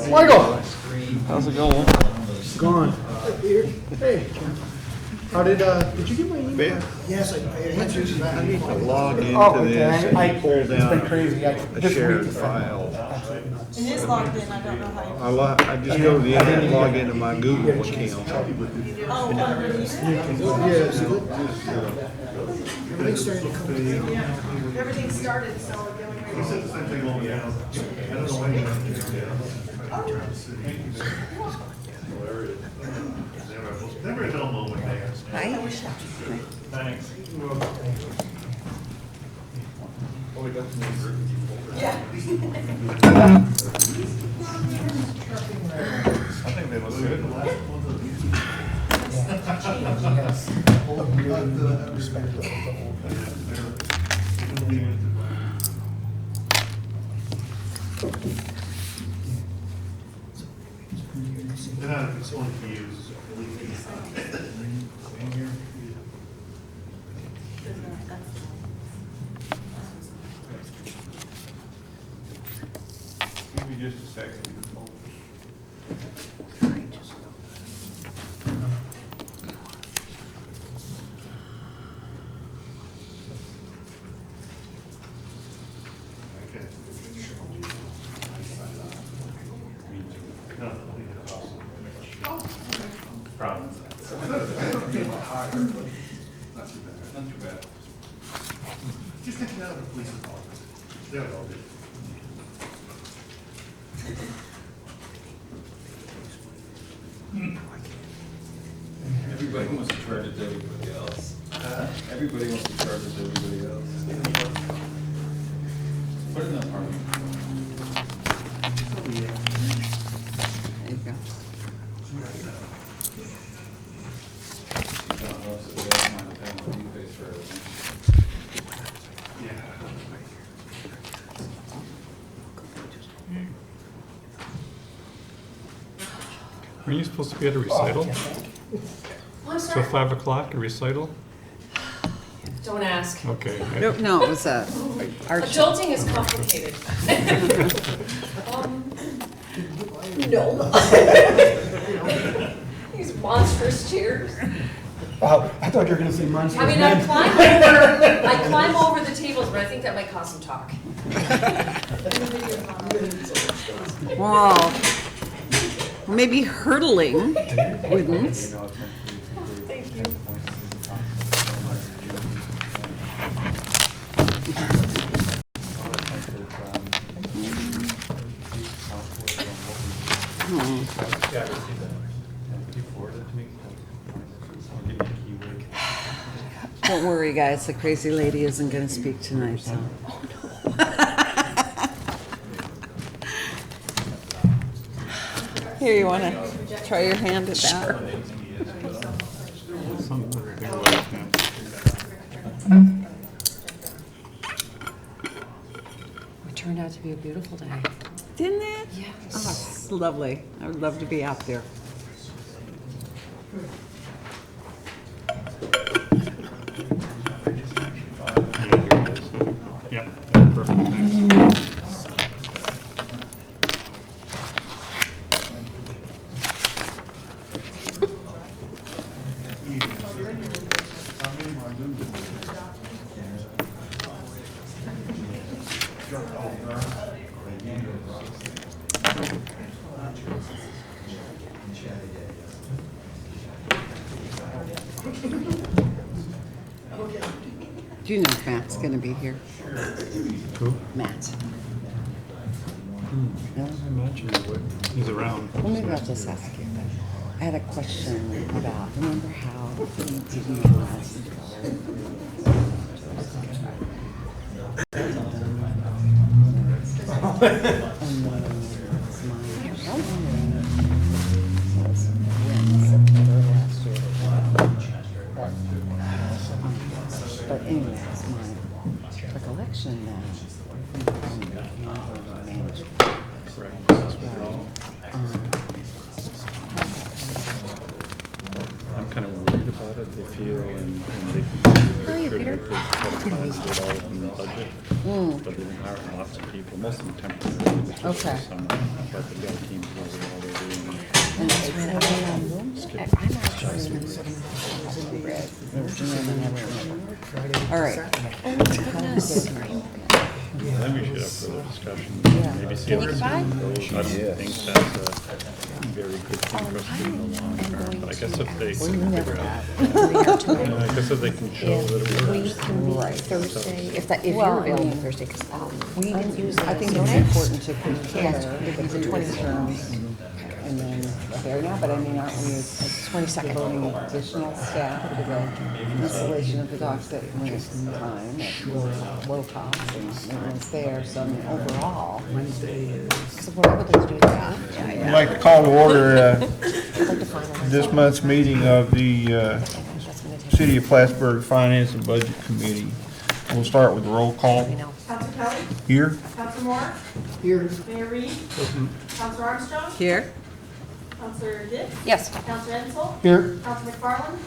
Michael! How's it going? Gone. Hey. How did you get my email? Yes, I answered that. I need to log into Oh, this okay. and pull It's been down crazy. a shared file. It is logged in, I don't know how you. I just go to the internet and log into my Google account. Oh, underneath? Yeah, it's good. Everything's starting to come together. Everything started, so we're going right. He said the same thing all the time. I don't know why you have to. Never a dull moment there. Hi. Thanks. Yeah. I think they look good. Yes. Whole perspective of the whole thing. They're not, it's only to use. Give me just a second. Okay. No, problem. Not too bad. Just take it out of the police department. They'll all do. Everybody wants to charge it to everybody else. Everybody wants to charge it to everybody else. Put it in the apartment. There you go. John loves it. They don't mind paying what he pays for everything. Are you supposed to be at a recital? I'm So sorry, 5 o'clock, a recital? don't ask. Okay. No, it was art show. Adulting is complicated. No. These monstrous chairs. Oh, I thought you were gonna say monster. I mean, I climb over the tables, but I think that might cause some talk. Wow. Well, maybe hurdling wouldn't. Thank you. Don't worry, guys, the crazy lady isn't gonna speak tonight, so. Here, you wanna try your hand at that? It turned out to be a beautiful day. Didn't it? Yes. Oh, it's lovely. I would love to be out there. Yep, perfect, thanks. Do you know if Matt's gonna be here? Who? Matt. No? I imagine he would. He's around. Well, maybe I'll just ask you. I had a question about, remember how he didn't allow us to go? But anyways, my recollection that I'm kind of worried about it. that they feel and they can Oh, you, Peter? it all in the budget. But they've been hiring lots of people, most of them temporary. just Okay. for summer, But they've got teams over all they're doing. And that's right. I'm actually in the red. All right. I think we should have further discussion, Yeah. maybe see Can if you there's buy? some road. I think that's a very good thing for us to do in the long term. But I guess if they Well, you can never figure out, have. I guess if they can show that it We works. can meet Right. Thursday, if Well, you're I available mean, Thursday, because we didn't use I it think as it's notes. important to compare the The previous 20th. terms and then there now, but I mean, aren't we 22nd. devoting additional staff to the installation of the docks at Winston time at low cost and maintenance there, so I mean, overall. Wednesday is. So we're able to do that. I'd like to call to order I'd like to finalize. this month's meeting of the I think that's gonna take. City of Plattsburgh Finance and Budget Committee. We'll start with the roll call. We know. Counselor Kelly, Here? Counselor Moore, Here. Mayor Reed, Counselor Armstrong, Here? Counselor Dick, Yes. Counselor Ensel, Here. Counselor McFarland,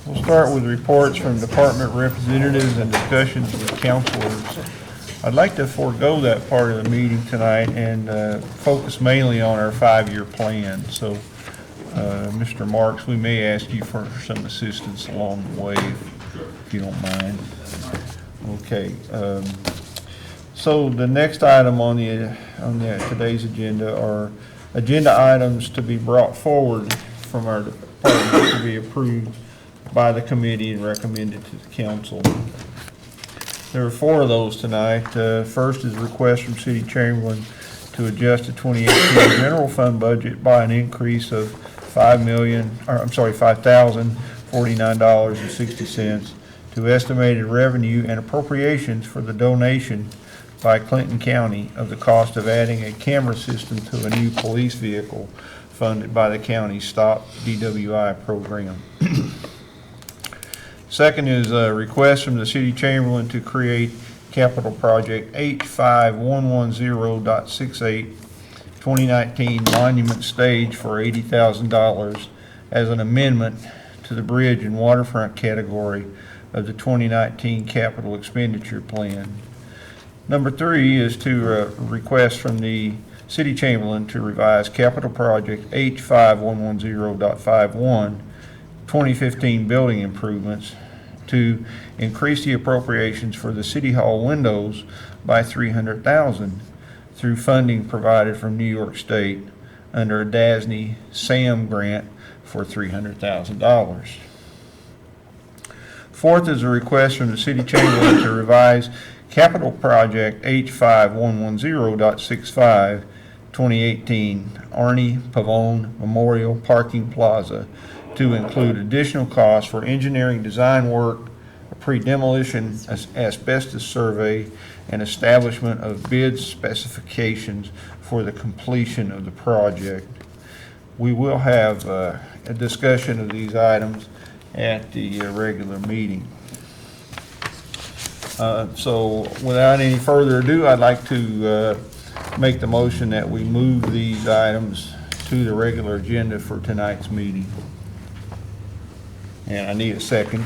We'll start with reports from department representatives and discussions with councilors. I'd like to forego that part of the meeting tonight and focus mainly on our 5-year plan. So, Mr. Marks, we may ask you for some assistance along the way, if you don't mind. Okay. So the next item on today's agenda are agenda items to be brought forward from our department to be approved by the committee and recommended to the council. There are 4 of those tonight. First is a request from City Chamberlain to adjust the 2018 general fund budget by an increase of $5,049.60 to estimated revenue and appropriations for the donation by Clinton County of the cost of adding a camera system to a new police vehicle funded by the county's Stop DWI program. Second is a request from the City Chamberlain to create capital project 85110.68 2019 monument stage for $80,000 as an amendment to the bridge and waterfront category of the 2019 capital expenditure plan. Number 3 is to request from the City Chamberlain to revise capital project H5110.51 2015 building improvements to increase the appropriations for the City Hall windows by $300,000 through funding provided from New York State under a DASNY SAM grant for $300,000. Fourth is a request from the City Chamberlain to revise capital project H5110.65 2018 Arnie Pavone Memorial Parking Plaza to include additional costs for engineering design work, a pre-demolition asbestos survey, and establishment of bid specifications for the completion of the project. We will have a discussion of these items at the regular meeting. So without any further ado, I'd like to make the motion that we move these items to the regular agenda for tonight's meeting. And I need a second.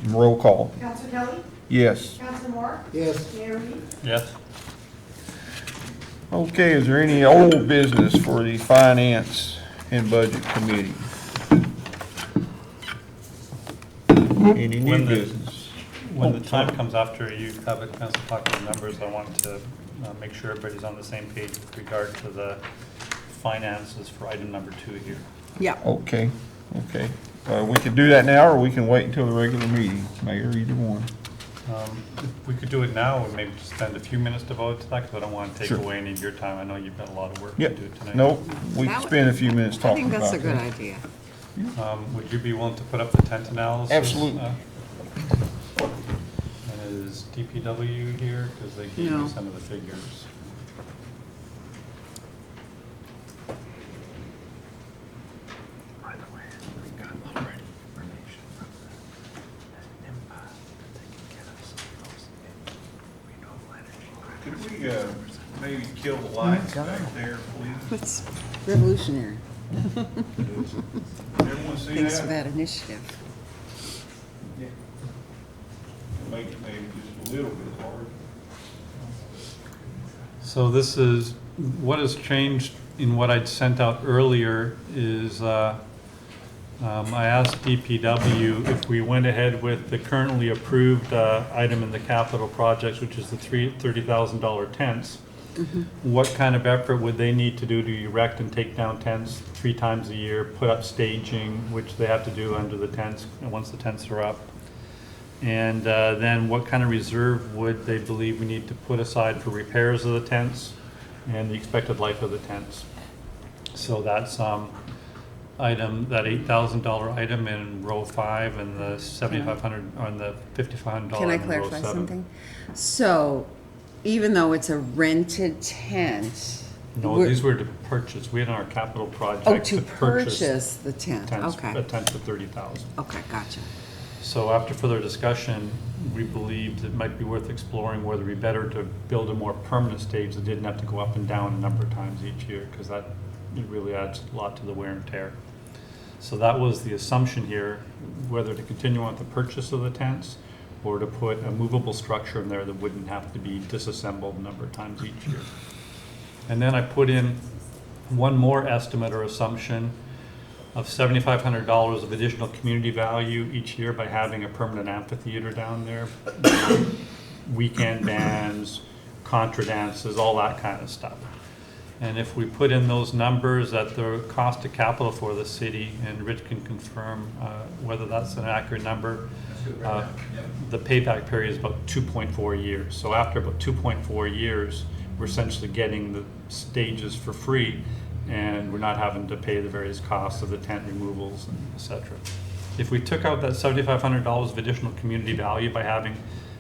Roll call. Counselor Kelly, Yes. Counselor Moore, Yes. Mayor Reed, Yes. Okay, is there any old business for the Finance and Budget Committee? Any new When the- business? When the time comes after you have a chance to talk to the members, I want to make sure everybody's on the same page with regard to the finances for item number 2 here. Yeah. Okay, okay. We can do that now, or we can wait until the regular meeting, Mayor, either one. If we could do it now, and maybe just spend a few minutes devoted to that, because I don't want to take Sure. away any of your time. I know you've got a lot of work to Yep, do tonight. nope, we can spend a few minutes I talking think about that's a that. good idea. Would you be willing to put up the tent analysis? Absolutely. And is DPW here? Because they gave No. me some of the figures. By the way, we got already information from the NIMPA that they can get us those renewable energy. Could we lights back there, please? It's revolutionary. Everyone see Thanks for that? that initiative. Make it maybe just a little bit hard. So this is, what has changed in what I'd sent out earlier is, I asked DPW if we went ahead with the currently approved item in the capital projects, which is the $30,000 tents. What kind of effort would they need to do to erect and take down tents 3 times a year, put up staging, which they have to do under the tents, and once the tents are up? And then what kind of reserve would they believe we need to put aside for repairs of the tents and the expected life of the tents? So that's item, that $8,000 item in row 5 and the $7,500 on the $5,500 Can I in row clarify 7. something? So even though it's a rented tent. No, we're- these were to purchase. We had in our capital project Oh, to purchase the tent, tents, okay. a tent for $30,000. Okay, gotcha. So after further discussion, we believed it might be worth exploring whether it'd be better to build a more permanent stage that didn't have to go up and down a number of times each year, because that, it really adds a lot to the wear and tear. So that was the assumption here, whether to continue on with the purchase of the tents or to put a movable structure in there that wouldn't have to be disassembled a number of times each year. And then I put in one more estimate or assumption of $7,500 of additional community value each year by having a permanent amphitheater down there. Weekend bands, contra dances, all that kind of stuff. And if we put in those numbers at the cost of capital for the city, and Rich can confirm whether that's an accurate number, the payback period is about 2.4 years. So after about 2.4 years, we're essentially getting the stages for free, and we're not having to pay the various costs of the tent removals and et cetera. If we took out that $7,500 of additional community value by having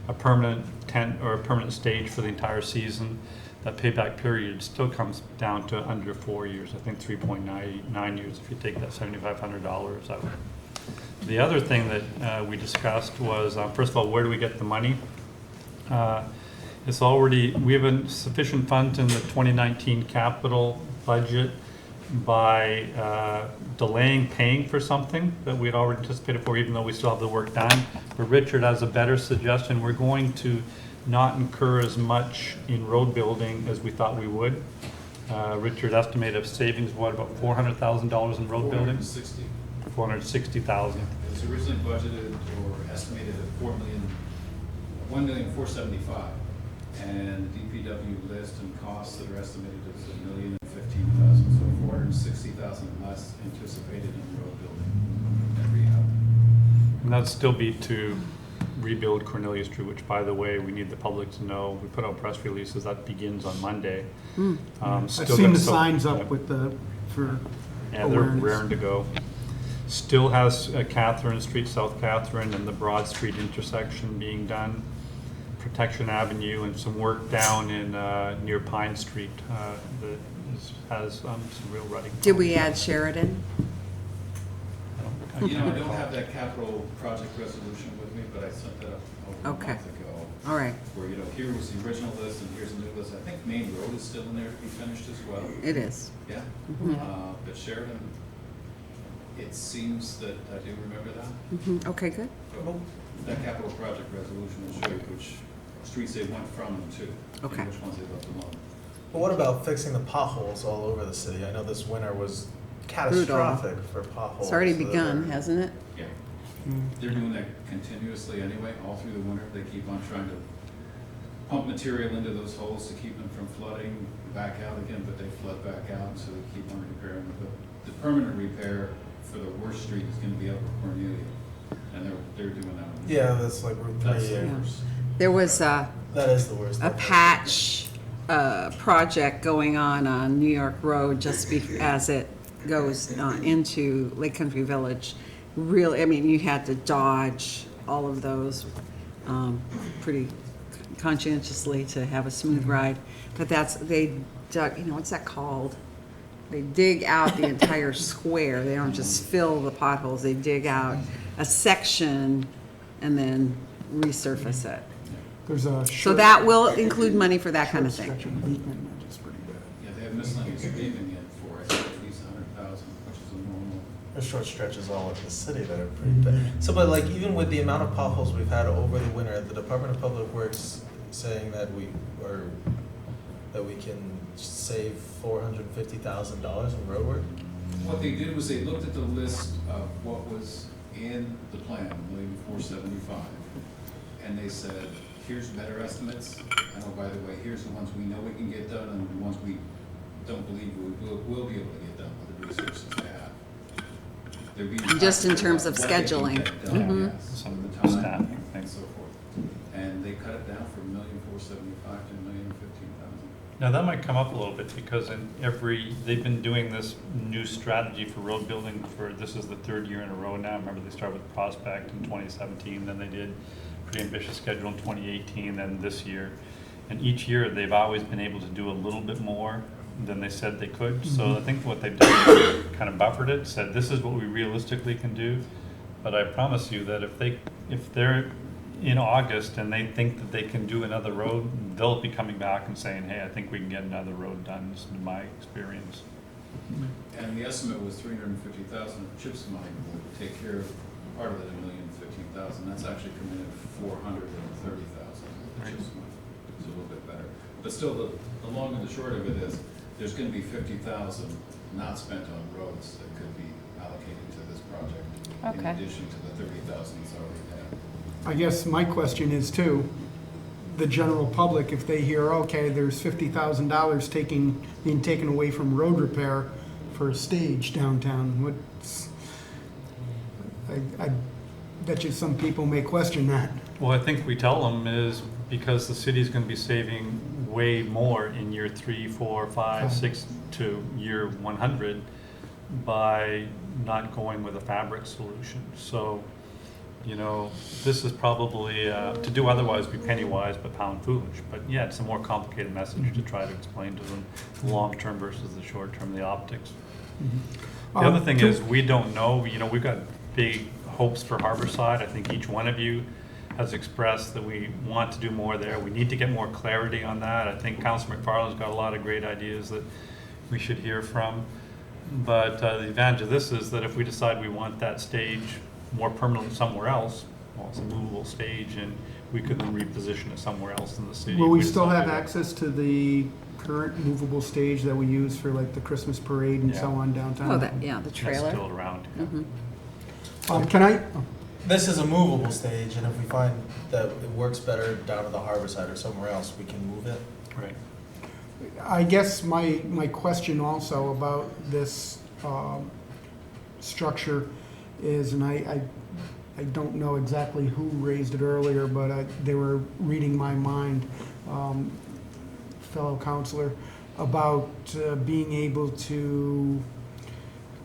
a permanent tent or a permanent stage for the entire season, that payback period still comes down to under 4 years. I think 3.9 years if you take that $7,500 out. The other thing that we discussed was, first of all, where do we get the money? It's already, we have sufficient funds in the 2019 capital budget by delaying paying for something that we had already anticipated for, even though we still have the work done. But Richard has a better suggestion. We're going to not incur as much in road building as we thought we would. Richard estimated savings, what, about $400,000 in road building? 460. 460,000. It was originally budgeted or estimated at $1,475,000. And DPW list and costs that are estimated is $1,015,000. So 460,000 less anticipated in road building and rehab. And that'd still be to rebuild Cornelius Street, which, by the way, we need the public to know. We put out press releases, that begins on Monday. I've Still seen got the so- signs yeah. up with the, for Yeah, they're awareness. raring to go. Still has Catherine Street, South Catherine, and the Broad Street intersection being done. Protection Avenue and some work down in near Pine Street that has some real rutting. Did we add Sheridan? I You know, I can't don't recall. have that capital project resolution with me, but I sent that up over a Okay. month ago. All right, Where, you know, here was the original list and here's the new list. I think Main Road is still in there to be finished as well. it is. Yeah. But Sheridan, it seems that I do remember that. Mhm, okay, good. But that capital project resolution will show you which streets they went from and to. Okay. And which ones they left alone. But what about fixing the potholes all over the city? I know this winter was catastrophic for potholes. It's already that begun, are- hasn't it? Yeah. They're doing that continuously anyway, all through the winter. They keep on trying to pump material into those holes to keep them from flooding back out again, but they flood back out, so they keep on repairing them. But the permanent repair for the worst street is gonna be up at Cornelia, and they're doing that one. Yeah, that's like Route That's 3. the Yeah. worst. There was That is the worst. a patch project going on New York Road just as it goes into Lake Country Village. Really, I mean, you had to dodge all of those pretty conscientiously to have a smooth ride. But they dug, what's that called? They dig out the entire square. They don't just fill the potholes. They dig out a section and then resurface it. There's a So short- that will include money for that kind of short thing. stretch of Beekman, which is pretty bad. There's short stretches all over the city that are pretty bad. So, but like, even with the amount of potholes we've had over the winter, the Department of Public Works saying that we can save $450,000 in road work? What they did was they looked at the list of what was in the plan, $1,475,000, and they said, here's better estimates, and oh, by the way, here's the ones we know we can get done, and the ones we don't believe we will be able to get done with the resources they have. They're being Just in practical terms about of what they can scheduling. get done, Mhm. yes, Some and of the the time staffing and things. so forth. And they cut it down from $1,475,000 to $1,015,000. Now, that might come up a little bit because they've been doing this new strategy for road building this is the third year in a row now. Remember, they started with Prospect in 2017, then they did a pretty ambitious schedule in 2018, then this year. And each year, they've always been able to do a little bit more than they said they could. So I think what they've done is kind of buffered it, said this is what we realistically can do. But I promise you that if they're in August and they think that they can do another road, they'll be coming back and saying, hey, I think we can get another road done, this is my experience. And the estimate was $350,000 of CHIPS money would take care of part of it, $1,015,000. That's actually coming in at $430,000 of CHIPS money. It's a little bit better. But still, the long and the short of it is, there's gonna be $50,000 not spent on roads that could be allocated to this project. Okay. In addition to the $30,000 that's already there. I guess my question is too, the general public, if they hear, okay, there's $50,000 being taken away from road repair for a stage downtown, I bet you some people may question that. Well, I think we tell them is because the city's gonna be saving way more in year 3, 4, 5, 6 to year 100 by not going with a fabric solution. So, this is probably, to do otherwise be penny wise but pound foolish. But yeah, it's a more complicated message to try to explain to them long-term versus the short-term, the optics. The other thing is, we don't know, we've got big hopes for Harborside. I think each one of you has expressed that we want to do more there. We need to get more clarity on that. I think Councilor McFarland's got a lot of great ideas that we should hear from. But the advantage of this is that if we decide we want that stage more permanently somewhere else, well, it's a movable stage, and we could then reposition it somewhere else in the city. Will if we still decide have to. access to the current movable stage that we use for like the Christmas parade and so Yeah. on downtown? Oh, the That's trailer. still around. Can I, This is a movable stage, and if we find that it works better down at the harbor side or somewhere else, we can move it. Right. I guess my question also about this structure is, and I don't know exactly who raised it earlier, but they were reading my mind, fellow counselor, about being able to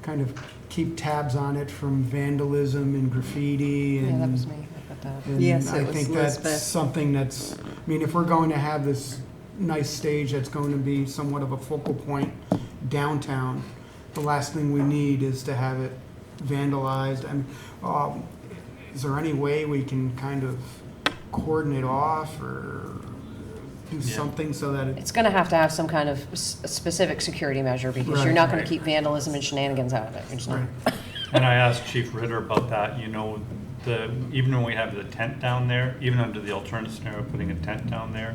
kind of keep tabs on it from vandalism and graffiti and. Yeah, that was me. I put that. And Yes, it I was think Elizabeth. that's something that's, I mean, if we're going to have this nice stage that's going to be somewhat of a focal point downtown, the last thing we need is to have it vandalized. And is there any way we can kind of cordon it off or do something so that It's going to have some kind of specific security measure because you're Right. not going to keep vandalism and shenanigans out of it. You're just not. Right. And I asked Chief Ritter about that, even when we have the tent down there, even under the alternative scenario, putting a tent down there,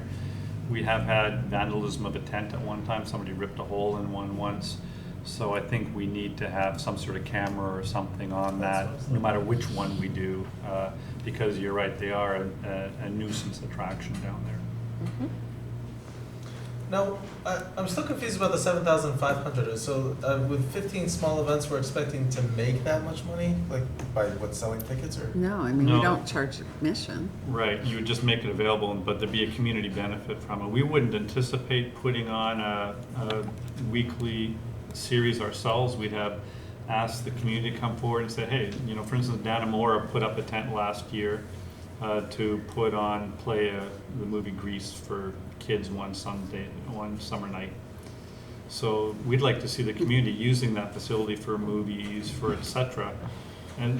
we have had vandalism of a tent at one time. Somebody ripped a hole in one once. So I think we need to have some sort of camera or something on that, no matter which one we do, because you're right, they are a nuisance attraction down there. Now, I'm still confused about the 7,500. So with 15 small events, we're expecting to make that much money, like by what, selling tickets or? No, I mean, No. we don't charge admission. Right, you would just make it available, but there'd be a community benefit from it. We wouldn't anticipate putting on a weekly series ourselves. We'd have asked the community to come forward and say, hey, for instance, Dannemora put up a tent last year to play the movie Grease for kids one summer night. So we'd like to see the community using that facility for movies, for et cetera.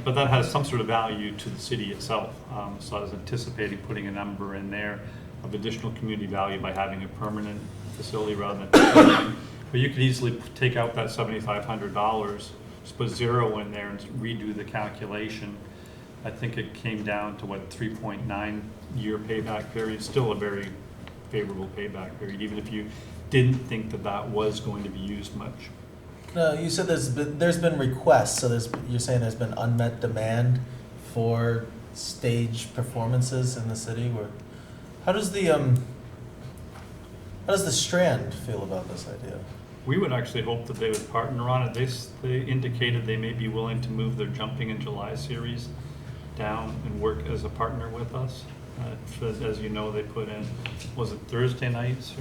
But that has some sort of value to the city itself. So I was anticipating putting a number in there of additional community value by having a permanent facility rather than temporary. But you could easily take out that $7,500 just put 0 in there and redo the calculation, I think it came down to 3.9 year payback period, still a very favorable payback period, even if you didn't think that that was going to be used much. No, you said there's been requests, so you're saying there's been unmet demand for stage performances in the city. Where, how does the Strand feel about this idea? We would actually hope that they would partner on it. They indicated they may be willing to move their Jumping in July series down and work as a partner with us. As you know, they put in, was it Thursday nights,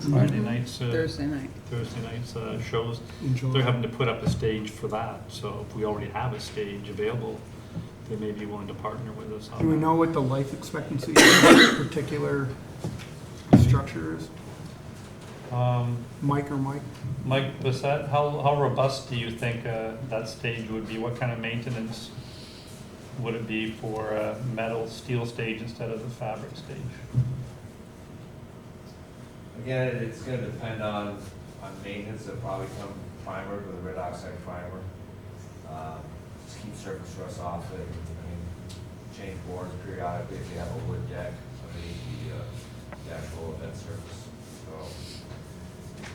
Friday nights? Thursday night. Thursday nights shows. In July. They're having to put up a stage for that. So if we already have a stage available, they may be willing to partner with us on Do we that. know what the life expectancy of this particular structure is? Mike or Mike? Mike Bissett, how robust do you think that stage would be? What kind of maintenance would it be for a metal steel stage instead of the fabric stage? Again, it's gonna depend on maintenance. It'll probably come primered with a red oxide primer. Just keep surface rust off it. I mean, change boards periodically if you have a wood deck underneath the actual event surface. So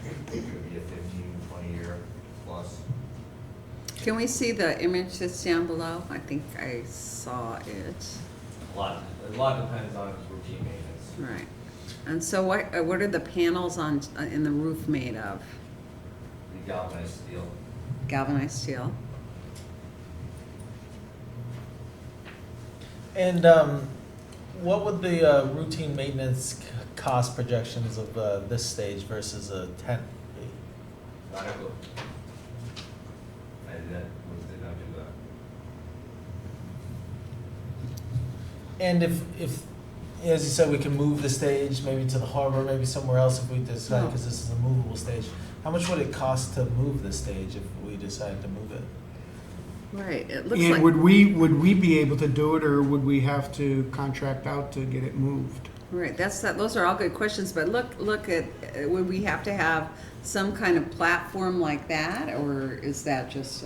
it could be a 15, 20 year plus. Can we see the image that's down below? I think I saw it. A lot depends on routine maintenance. Right. And so what are the panels in the roof made of? The galvanized steel. Galvanized steel? And what would the routine maintenance cost projections of this stage versus a tent be? Not able. I did not do that. And if, as you said, we can move the stage maybe to the harbor, maybe somewhere else if we decide, because this is a movable stage. How much would it cost to move the stage if we decide to move it? Right, it looks And like. would we be able to do it, or would we have to contract out to get it moved? Right, those are all good questions, but look at, would we have to have some kind of platform like that, or is that just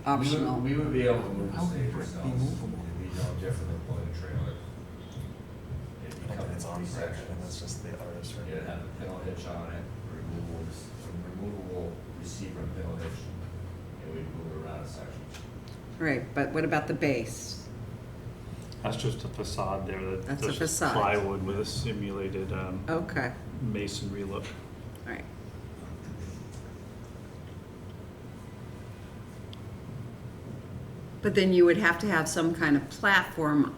optional? We would be able to move the How stage would it ourselves. be movable? It'd be no different than pulling a trailer. It'd be coming in It's on three section, sections. that's just the artist, right? It'd have a pintle hitch on it, removable receiver and pintle hitch, and we'd move it around a section. Right, but what about the base? That's just a facade there. That's a just facade. Plywood with a simulated Okay, masonry look. all right. But then you would have to have some kind of platform,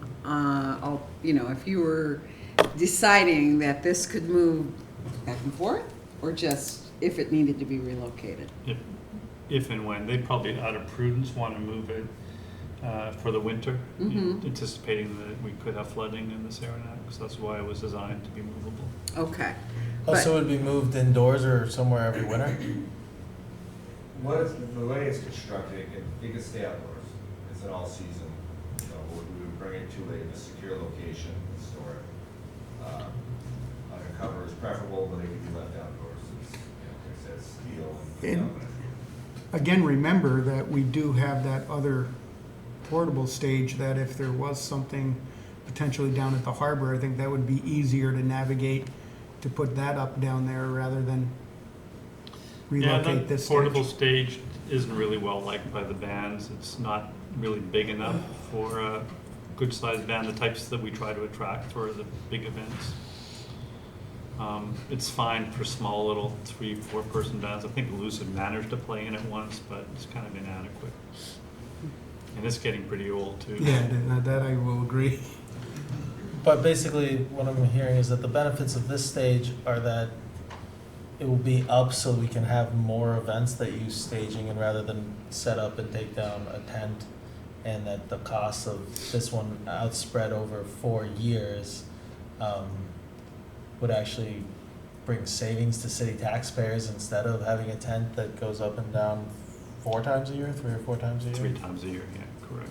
if you were deciding that this could move back and forth, or just if it needed to be relocated. If and when, they'd probably, out of prudence, want to move it for the winter, Mhm. anticipating that we could have flooding in this area, because that's why it was designed to be movable. Okay. Oh, so it would be moved indoors or somewhere every winter? The way it's constructed, it can stay outdoors. It's an all-season, we would bring it to a secure location and store it. Undercover is preferable, but it can be left outdoors. It's, like I said, steel and And- Again, remember that we do have that other portable stage, that if there was something potentially down at the harbor, I think that would be easier to navigate, to put that up down there rather than relocate this The portable stage. stage isn't really well liked by the bands. It's not really big enough for a good-sized band, the types that we try to attract for the big events. It's fine for small little 3-4 person bands. I think Lucid managed to play in it once, but it's kind of inadequate. And it's getting pretty old too. Yeah, that I will agree. But basically, what I'm hearing is that the benefits of this stage are that it will be up so we can have more events that use staging, and rather than set up and take down a tent, and that the cost of this one outspread over 4 years would actually bring savings to city taxpayers instead of having a tent that goes up and down 4 times a year, 3 or 4 times a year? 3 times a year, yeah, correct.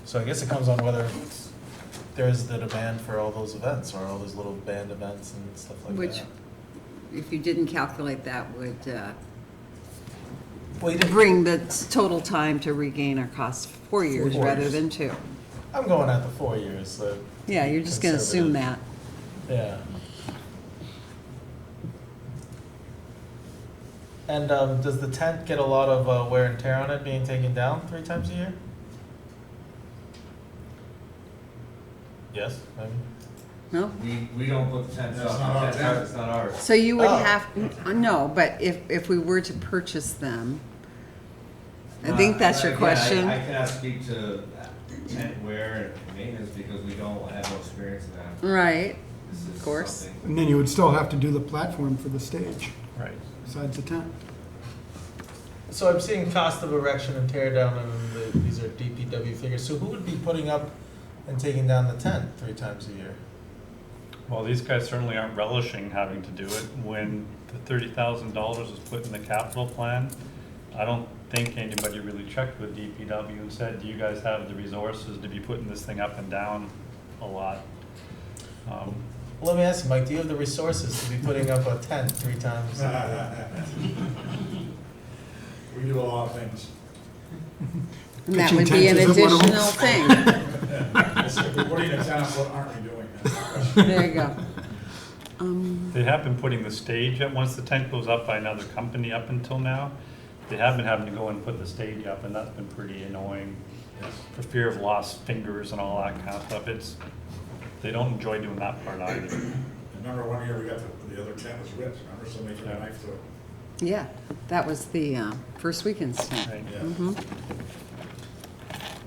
So I guess it comes on whether there's the demand for all those events, or all those little band events and stuff like Which, that. if you didn't calculate that, would Well, you didn't- bring the total time to regain our costs 4 years 4 rather years. than 2. I'm going at the 4 years, so, Yeah, you're just gonna assume that. yeah. And does the tent get a lot of wear and tear on it being taken down 3 times a year? Yes, maybe? No? We don't put the tents That's up, not our the tent. it's not ours. So you would Oh. have, no, but if we were to purchase them, I think that's your Again, question. I cannot speak to tent wear and maintenance because we don't have no experience in that. Right, This is Of course. something- And then you would still have to do the platform for the stage, Right. besides the tent. So I'm seeing cost of erection and tear down, and these are DPW figures. So who would be putting up and taking down the tent 3 times a year? Well, these guys certainly aren't relishing having to do it. When the $30,000 was put in the capital plan, I don't think anybody really checked with DPW and said, do you guys have the resources to be putting this thing up and down a lot? Well, let me ask you, Mike, do you have the resources to be putting up a tent 3 times a year? We do a lot of things. and that Pitching would be an tents isn't one of them. additional thing. If we're putting a tent up, what aren't we doing? That's the question. There you go. They have been putting the stage up, once the tent goes up by another company up until now, they have been having to go and put the stage up, and that's been pretty annoying for fear of lost fingers and all that kind of stuff. They don't enjoy doing that part either. Remember one year we got the other tent was ripped, remember somebody took a knife to it? Yeah, that was the first weekend's tent. Right. Yeah. Mhm.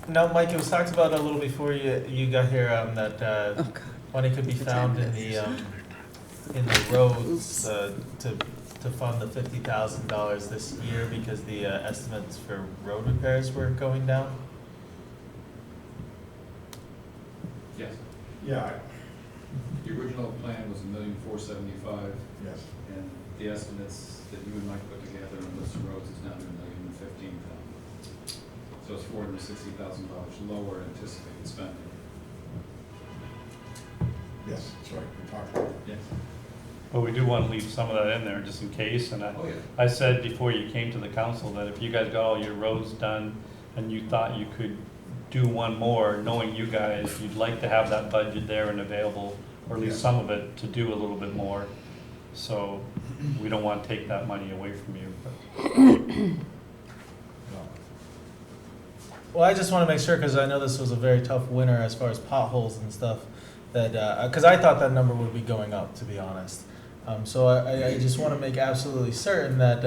No, Mike, it was talked about a little before you got here, that Oh, God. money could be The found tent in the roads to fund the $50,000 this year because the estimates for road repairs were going down. Yes. Yeah, The original plan was $1,475,000, yes. and the estimates that you and Mike put together on list of roads is now $1,015,000. So it's $460,000 lower anticipated spending. Yes, that's right, we talked about it. Yes. But we do want to leave some of that in there just in case, and Oh, yeah. I said before you came to the council that if you guys got all your roads done and you thought you could do one more, knowing you guys, you'd like to have that budget there and available, or at least Yeah. some of it, to do a little bit more. So we don't want to take that money away from you, but No. Well, I just want to make sure, because I know this was a very tough winter as far as potholes and stuff, that, because I thought that number would be going up, to be honest. So I just want to make absolutely certain that,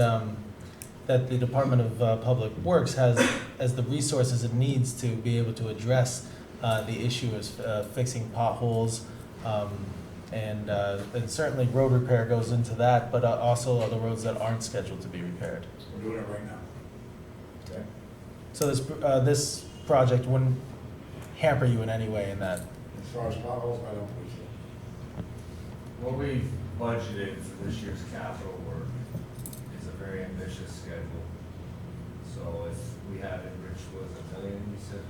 that the Department of Public Works has the resources it needs to be able to address the issue of fixing potholes. And certainly road repair goes into that, but also other roads that aren't scheduled to be repaired. We're doing it right now. Okay? So this project wouldn't hamper you in any way in that. As far as potholes, I don't believe so. What we budgeted for this year's capital work is a very ambitious schedule. So if we had it, Rich, was $1 million, you said,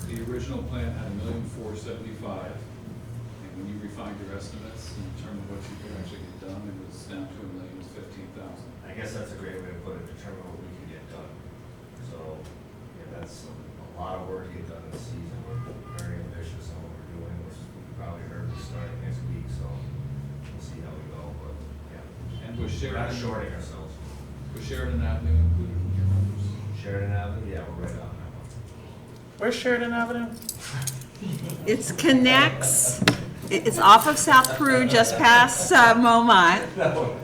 The original plan had $1,475,000, and when you refined your estimates and determined what you could actually get done, it was down to $1,015,000. I guess that's a great way to put it, determine what we can get done. So, yeah, that's a lot of work to get done this season. We're very ambitious on what we're doing, which you probably heard starting next week, so we'll see how we go, but, yeah. And was We're not Sheridan, shorting ourselves. was Sheridan Avenue included in your numbers? Sheridan Avenue, yeah, we're right on that one. Where's Sheridan Avenue? It's connects, it's off of South Peru, just past Momot,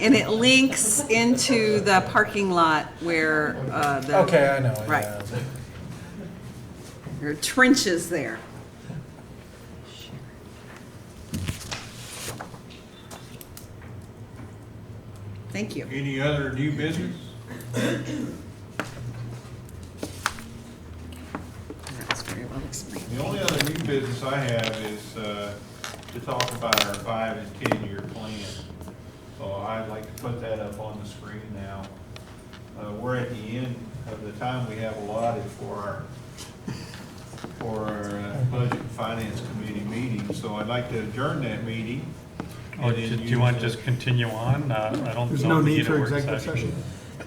and it links into the parking lot where the. Okay, I know. Right. Yeah. There are trenches there. Thank you. any other new business? That was very well explained. The only other new business I have is to talk about our 5 and 10-year plan. So I'd like to put that up on the screen now. We're at the end of the time we have allotted for our Budget and Finance Committee meeting. So I'd like to adjourn that meeting. Or and then do you want to use just continue on? I don't There's know no if we need need a for work executive session.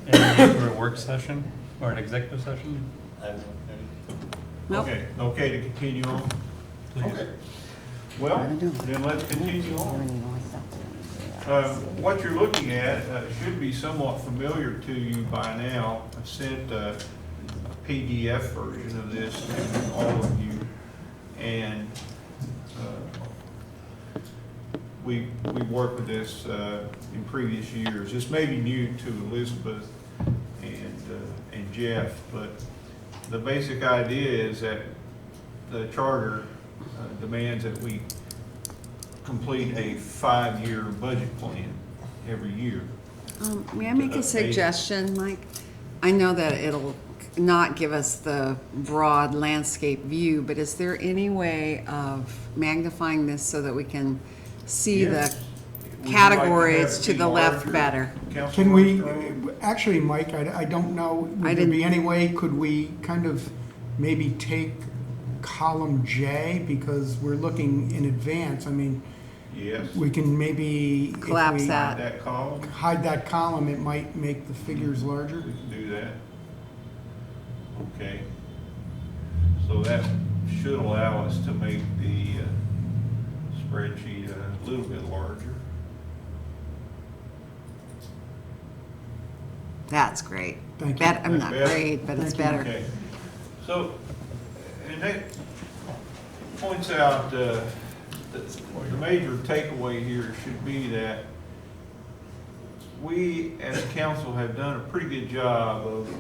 Any need for a work session or an executive session? Nope. Okay to continue on? Please. Okay. Well, then let's continue on. What you're looking at should be somewhat familiar to you by now. I sent a PDF version of this to all of you, and we worked with this in previous years. This may be new to Elizabeth and Jeff, but the basic idea is that the charter demands that we complete a 5-year budget plan every year. May I make a suggestion, Mike? I know that it'll not give us the broad landscape view, but is there any way of magnifying this so that we can see Yes. the Would you like to have categories it to be the left larger? better? Councilor Can we, Armstrong? actually, Mike, I don't know, I would there be didn't- any way, could we kind of maybe take column J, because we're looking in advance, I mean, Yes. we can maybe. if Collapse we that. That column, Hide that column, it might make the figures larger. we can do that. Okay. So that should allow us to make the spreadsheet a little bit larger. That's great. Thank you. I'm not Better? great, but it's better. Okay. So, and that points out, the major takeaway here should be that we as a council have done a pretty good job of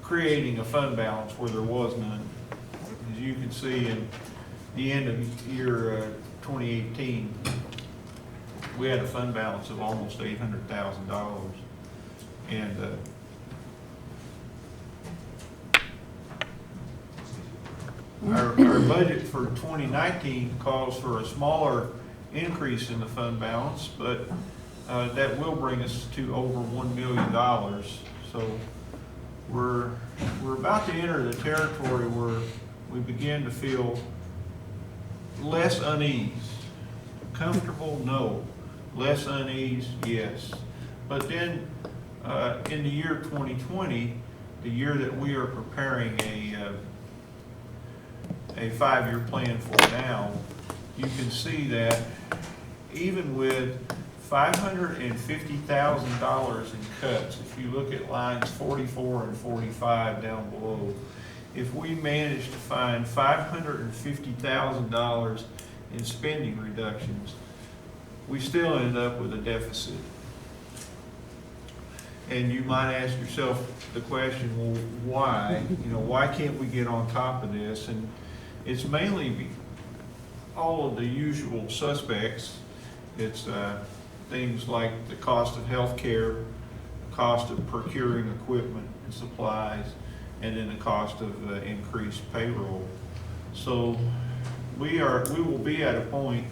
creating a fund balance where there was none. As you can see in the end of year 2018, we had a fund balance of almost $800,000. And our budget for 2019 calls for a smaller increase in the fund balance, but that will bring us to over $1 million. So we're about to enter the territory where we begin to feel less unease. Comfortable? No. Less unease? Yes. But then in the year 2020, the year that we are preparing a 5-year plan for now, you can see that even with $550,000 in cuts, if you look at lines 44 and 45 down below, if we manage to find $550,000 in spending reductions, we still end up with a deficit. And you might ask yourself the question, well, why? Why can't we get on top of this? And it's mainly all of the usual suspects. It's things like the cost of health care, the cost of procuring equipment and supplies, and then the cost of increased payroll. So we will be at a point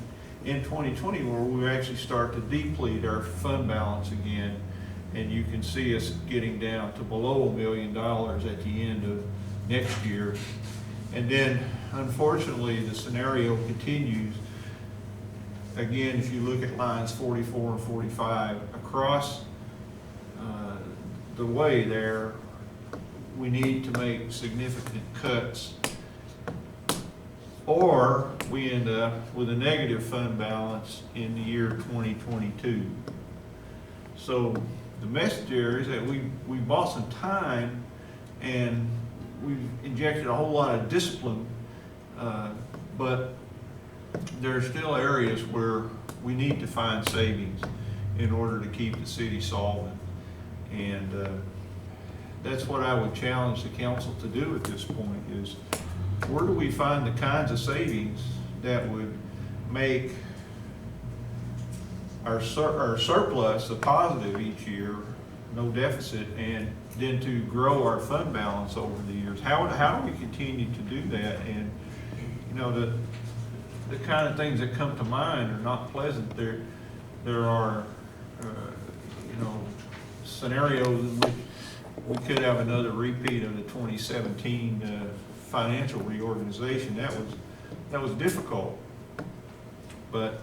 in 2020 where we actually start to deplete our fund balance again, and you can see us getting down to below $1 million at the end of next year. And then, unfortunately, the scenario continues. Again, if you look at lines 44 and 45, across the way there, we need to make significant cuts, or we end up with a negative fund balance in the year 2022. So the message there is that we bought some time and we've injected a whole lot of discipline, but there are still areas where we need to find savings in order to keep the city solvent. And that's what I would challenge the council to do at this point is, where do we find the kinds of savings that would make our surplus a positive each year, no deficit, and then to grow our fund balance over the years? How do we continue to do that? And the kind of things that come to mind are not pleasant. There are scenarios in which we could have another repeat of the 2017 financial reorganization. That was difficult, but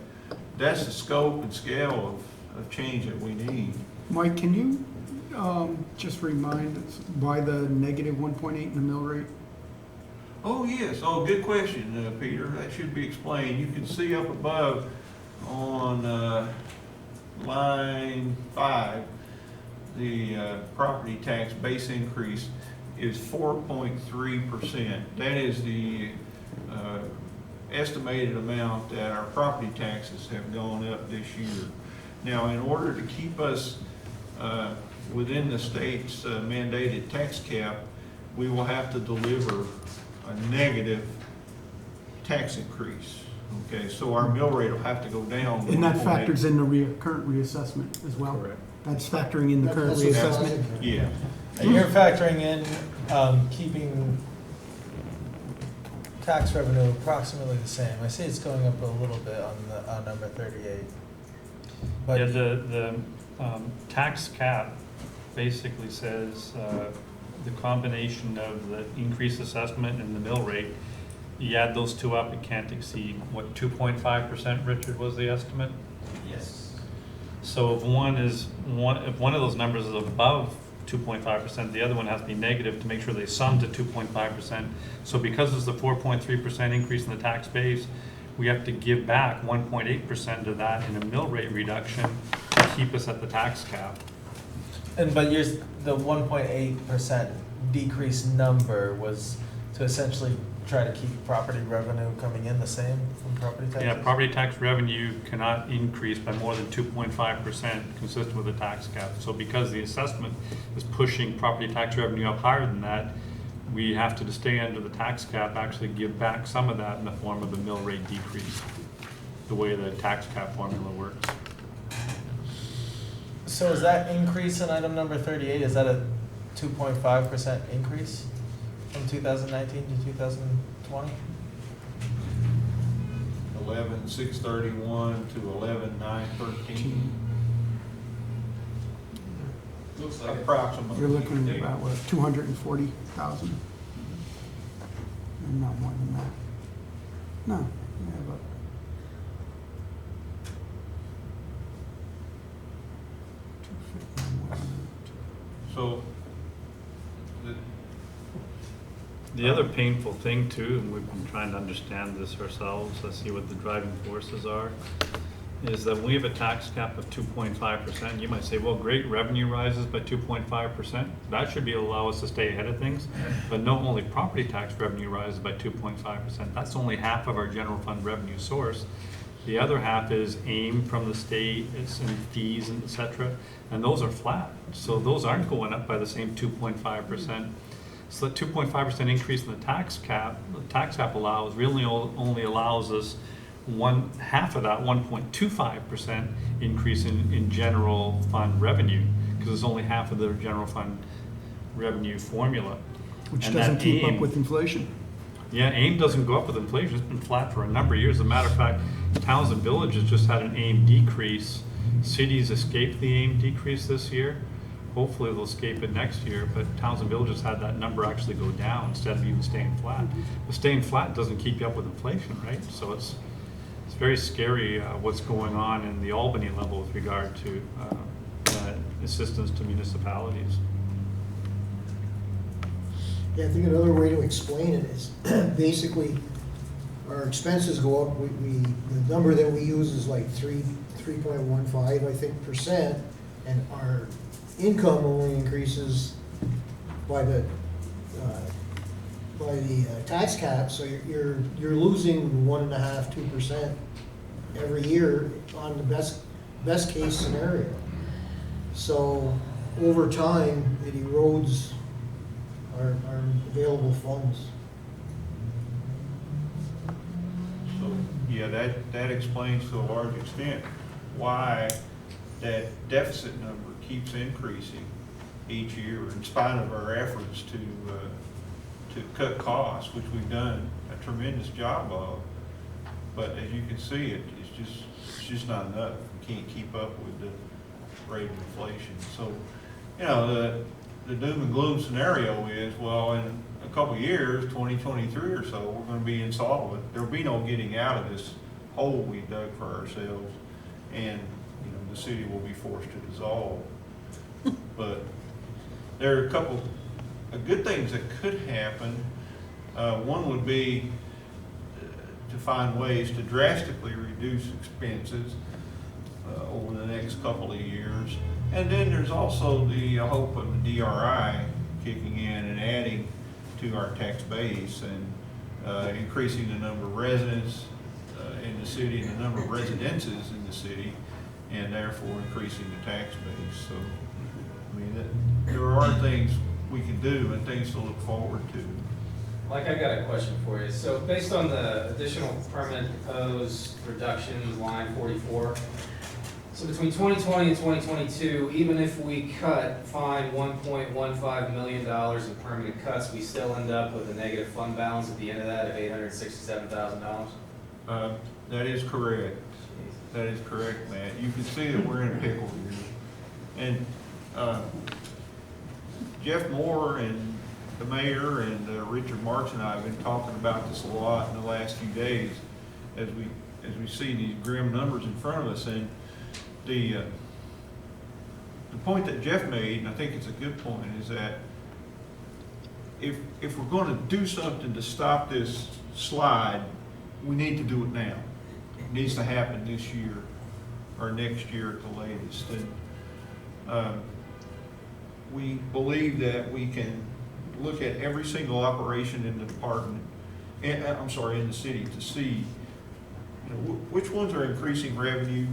that's the scope and scale of change that we need. Mike, can you just remind us why the negative 1.8 in the mill rate? Oh, yes. Oh, good question, Peter. That should be explained. You can see up above on line 5, the property tax base increase is 4.3%. That is the estimated amount that our property taxes have gone up this year. Now, in order to keep us within the state's mandated tax cap, we will have to deliver a negative tax increase. Okay, so our mill rate will have to go down. And that 1.8. factors in the current reassessment as well? Correct. That's factoring in the current That's what's reassessment? causing it. Yeah. And you're factoring in keeping tax revenue approximately the same. I see it's going up a little bit on number 38. But Yeah, the tax cap basically says the combination of the increased assessment and the mill rate, you add those two up, it can't exceed, what, 2.5%, Richard, was the estimate? Yes. So if one of those numbers is above 2.5%, the other one has to be negative to make sure they sum to 2.5%. So because it's the 4.3% increase in the tax base, we have to give back 1.8% of that in a mill rate reduction to keep us at the tax cap. but the 1.8% decrease number was to essentially try to keep property revenue coming in the same from property taxes? Yeah, property tax revenue cannot increase by more than 2.5% consistent with the tax cap. So because the assessment is pushing property tax revenue up higher than that, we have to stay under the tax cap, actually give back some of that in the form of a mill rate decrease, the way the tax cap formula works. So is that increase in item number 38, is that a 2.5% increase from 2019 to 2020? 11,631 to 11,913. Looks like it. Approximately. You're looking at about, what, 240,000? Not more than that. No, yeah, about. So, The other painful thing too, and we've been trying to understand this ourselves, let's see what the driving forces are, is that when we have a tax cap of 2.5%, you might say, well, great, revenue rises by 2.5%. That should be allow us to stay ahead of things. But no, only property tax revenue rises by 2.5%. That's only half of our general fund revenue source. The other half is AIM from the state, it's in fees and et cetera, and those are flat. So those aren't going up by the same 2.5%. So the 2.5% increase in the tax cap allows, really only allows us one half of that 1.25% increase in general fund revenue, because it's only half of the general fund revenue formula. Which And doesn't that keep up AIM with inflation. Yeah, AIM doesn't go up with inflation. It's been flat for a number of years. As a matter of fact, towns and villages just had an AIM decrease. Cities escaped the AIM decrease this year. Hopefully they'll escape it next year, but towns and villages had that number actually go down instead of even staying flat. But staying flat doesn't keep you up with inflation, right? So it's very scary what's going on in the Albany level with regard to assistance to municipalities. Yeah, I think another way to explain it is basically our expenses go up. The number that we use is like 3.15, I think, percent, and our income only increases by the tax cap. So you're losing 1.5%, 2% every year on the best case scenario. So over time, it erodes our available funds. So, yeah, that explains to a large extent why that deficit number keeps increasing each year in spite of our efforts to cut costs, which we've done a tremendous job of. But as you can see, it's just not enough. We can't keep up with the rate of inflation. So, you know, the doom and gloom scenario is, well, in a couple of years, 2023 or so, we're going to be insolvent. There'll be no getting out of this hole we dug for ourselves. And, you know, the city will be forced to dissolve. But there are a couple of good things that could happen. One would be to find ways to drastically reduce expenses over the next couple of years. And then there's also the hope of the DRI kicking in and adding to our tax base and increasing the number of residents in the city and the number of residences in the city, and therefore increasing the tax base. So, I mean, there are things we can do and things to look forward to. Mike, I got a question for you. So based on the additional permanent proposed reductions, line 44, so between 2020 and 2022, even if we find $1.15 million in permanent cuts, we still end up with a negative fund balance at the end of that of $867,000? That is correct. That is correct, Matt. You can see that we're in a pickle here. And Jeff Moore and the mayor and Richard Marks and I have been talking about this a lot in the last few days as we see these grim numbers in front of us. And the point that Jeff made, and I think it's a good point, is that if we're going to do something to stop this slide, we need to do it now. It needs to happen this year or next year at the latest. And we believe that we can look at every single operation in the department, in the city, to see which ones are increasing revenue,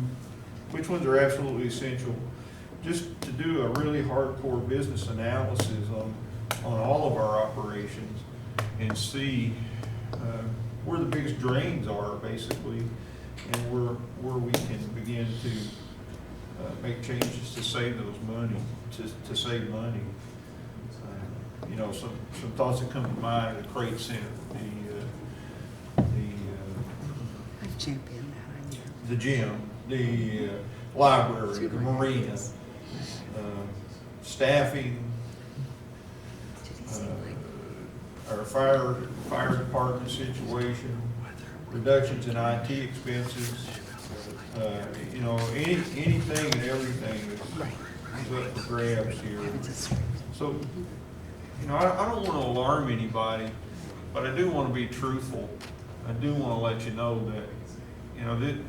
which ones are absolutely essential, just to do a really hardcore business analysis on all of our operations and see where the biggest drains are, basically, and where we can begin to make changes to save those money, to save money. Some thoughts that come to mind are the Crate Center, I've championed that, I know. the gym, the library, the marina, staffing, our fire department situation, reductions in IT expenses, anything and everything is up for grabs here. So, I don't want to alarm anybody, but I do want to be truthful. I do want to let you know that,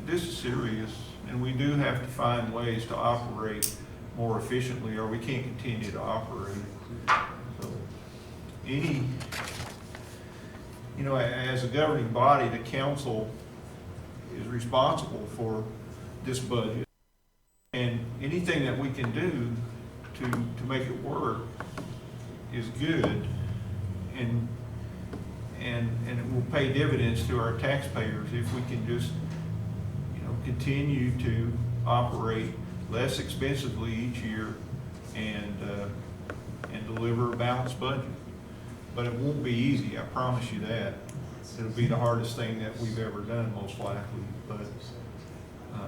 this is serious, and we do have to find ways to operate more efficiently, or we can't continue to operate. So, as a governing body, the council is responsible for this budget, and anything that we can do to make it work is good, and it will pay dividends to our taxpayers if we can just continue to operate less expensively each year and deliver a balanced budget. But it won't be easy, I promise you that. It'll be the hardest thing that we've ever done, most likely. But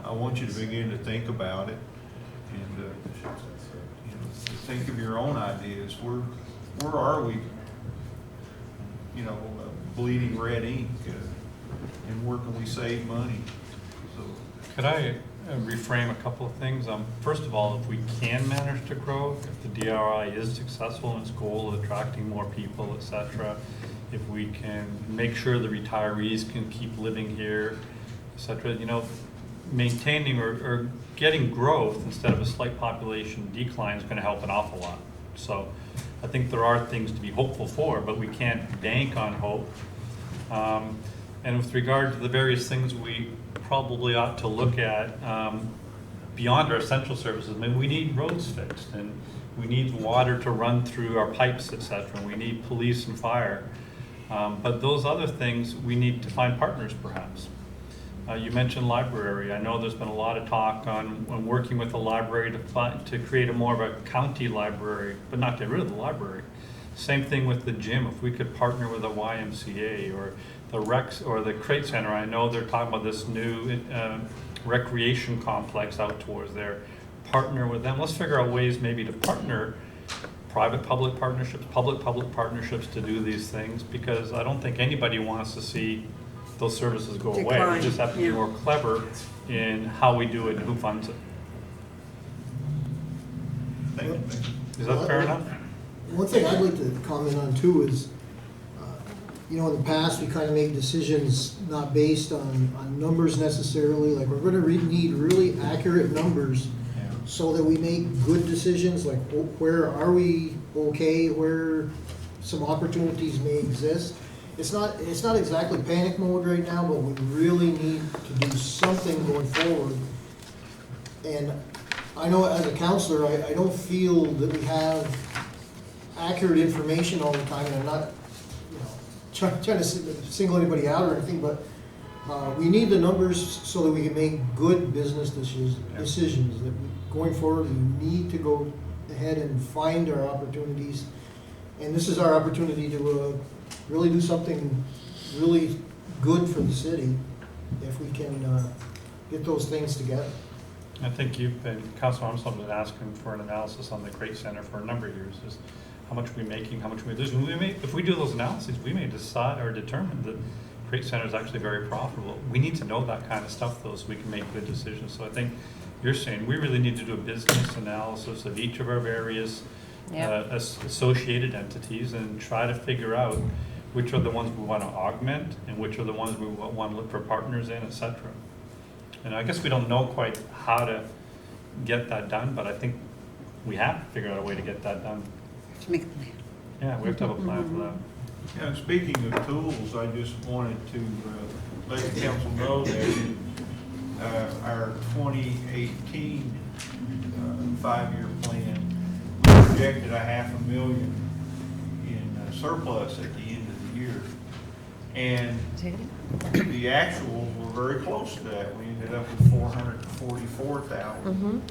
I want you to begin to think about it and think of your own ideas. Where are we? Bleeding red ink, and where can we save money? So, Could I reframe a couple of things? First of all, if we can manage to grow, if the DRI is successful in its goal of attracting more people, et cetera, if we can make sure the retirees can keep living here, et cetera, maintaining or getting growth instead of a slight population decline is going to help an awful lot. So I think there are things to be hopeful for, but we can't bank on hope. And with regard to the various things we probably ought to look at beyond our essential services, I mean, we need roads fixed, and we need water to run through our pipes, et cetera. We need police and fire. But those other things, we need to find partners, perhaps. You mentioned library. I know there's been a lot of talk on working with the library to create a more of a county library, but not get rid of the library. Same thing with the gym. If we could partner with a YMCA or the Rex or the Crate Center, I know they're talking about this new recreation complex out towards there. Partner with them. Let's figure out ways maybe to partner, private-public partnerships, public-public partnerships to do these things, because I don't think anybody wants to see those services go away. We just have to be more clever in how we do it and who funds it. Thank you, Mayor. Is that fair enough? One thing I'd like to comment on too is, you know, in the past, we kind of made decisions not based on numbers necessarily, like we're gonna need really accurate numbers so that we make good decisions, like where are we okay, where some opportunities may exist. It's not exactly panic mode right now, but we really need to do something going forward. And I know as a counselor, I don't feel that we have accurate information all the time, and I'm not, you know, trying to single anybody out or anything, but we need the numbers so that we can make good business decisions. That going forward, we need to go ahead and find our opportunities, and this is our opportunity to really do something really good for the city if we can get those things together. I think you've been, Councilor Armstrong, been asking for an analysis on the Crate Center for a number of years. Is how much we're making, how much we're losing. If we do those analyses, we may decide or determine that Crate Center is actually very profitable. We need to know that kind of stuff though, so we can make good decisions. So I think you're saying we really need to do a business analysis of each of our various associated entities and try to figure out which are the ones we want to augment and which are the ones we want to look for partners in, etc. And I guess we don't know quite how to get that done, but I think we have to figure out a way to get that done. To make a plan. Yeah, we have to have a plan for that. Yeah, and speaking of tools, I just wanted to let the council know that our 2018 5-year plan, we projected $500,000 in surplus at the end of the year. And the actuals were very close to that. We ended up with 444,000,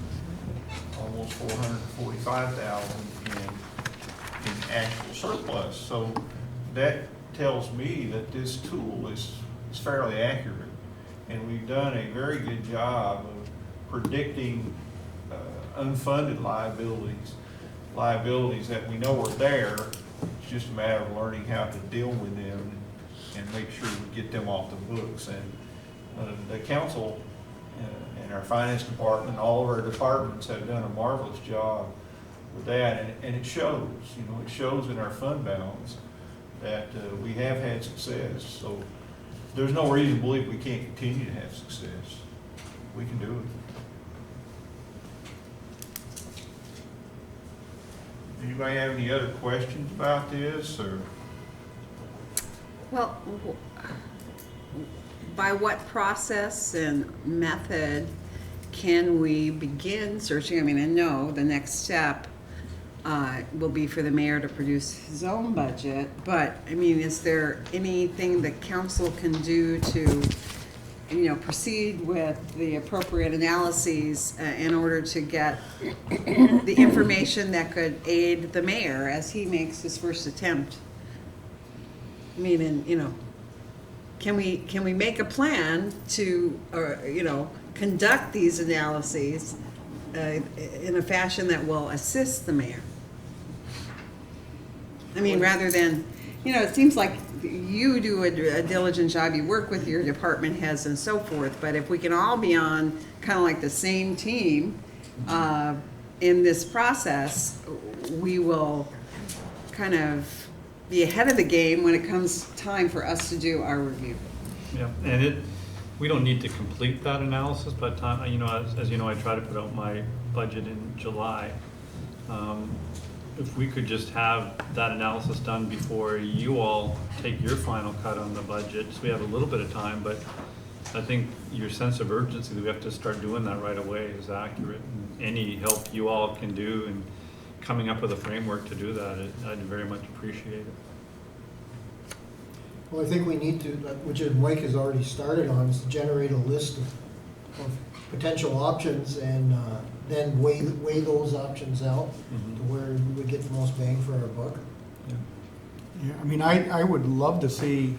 almost 445,000 in actual surplus. So that tells me that this tool is fairly accurate. And we've done a very good job of predicting unfunded liabilities that we know are there. It's just a matter of learning how to deal with them and make sure we get them off the books. And the council and our finance department, all of our departments have done a marvelous job with that, and it shows. You know, it shows in our fund balance that we have had success. So there's no reason to believe we can't continue to have success. We can do it. Anybody have any other questions about this, or? Well, by what process and method can we begin searching? I mean, I know the next step will be for the mayor to produce his own budget, but I mean, is there anything the council can do to, you know, proceed with the appropriate analyses in order to get the information that could aid the mayor as he makes his first attempt? I mean, and, you know, can we make a plan to, or, you know, conduct these analyses in a fashion that will assist the mayor? I mean, rather than, you know, it seems like you do a diligent job, you work with your department heads and so forth, but if we can all be on kind of like the same team in this process, we will kind of be ahead of the game when it comes time for us to do our review. Yeah, and we don't need to complete that analysis by the time, you know, as you know, I try to put out my budget in July. If we could just have that analysis done before you all take your final cut on the budget, so we have a little bit of time, but I think your sense of urgency that we have to start doing that right away is accurate. And any help you all can do in coming up with a framework to do that, I'd very much appreciate it. Well, I think we need to, which Mike has already started on, is to generate a list of potential options and then weigh those options out to where we would get the most bang for our buck. Yeah, I mean, I would love to see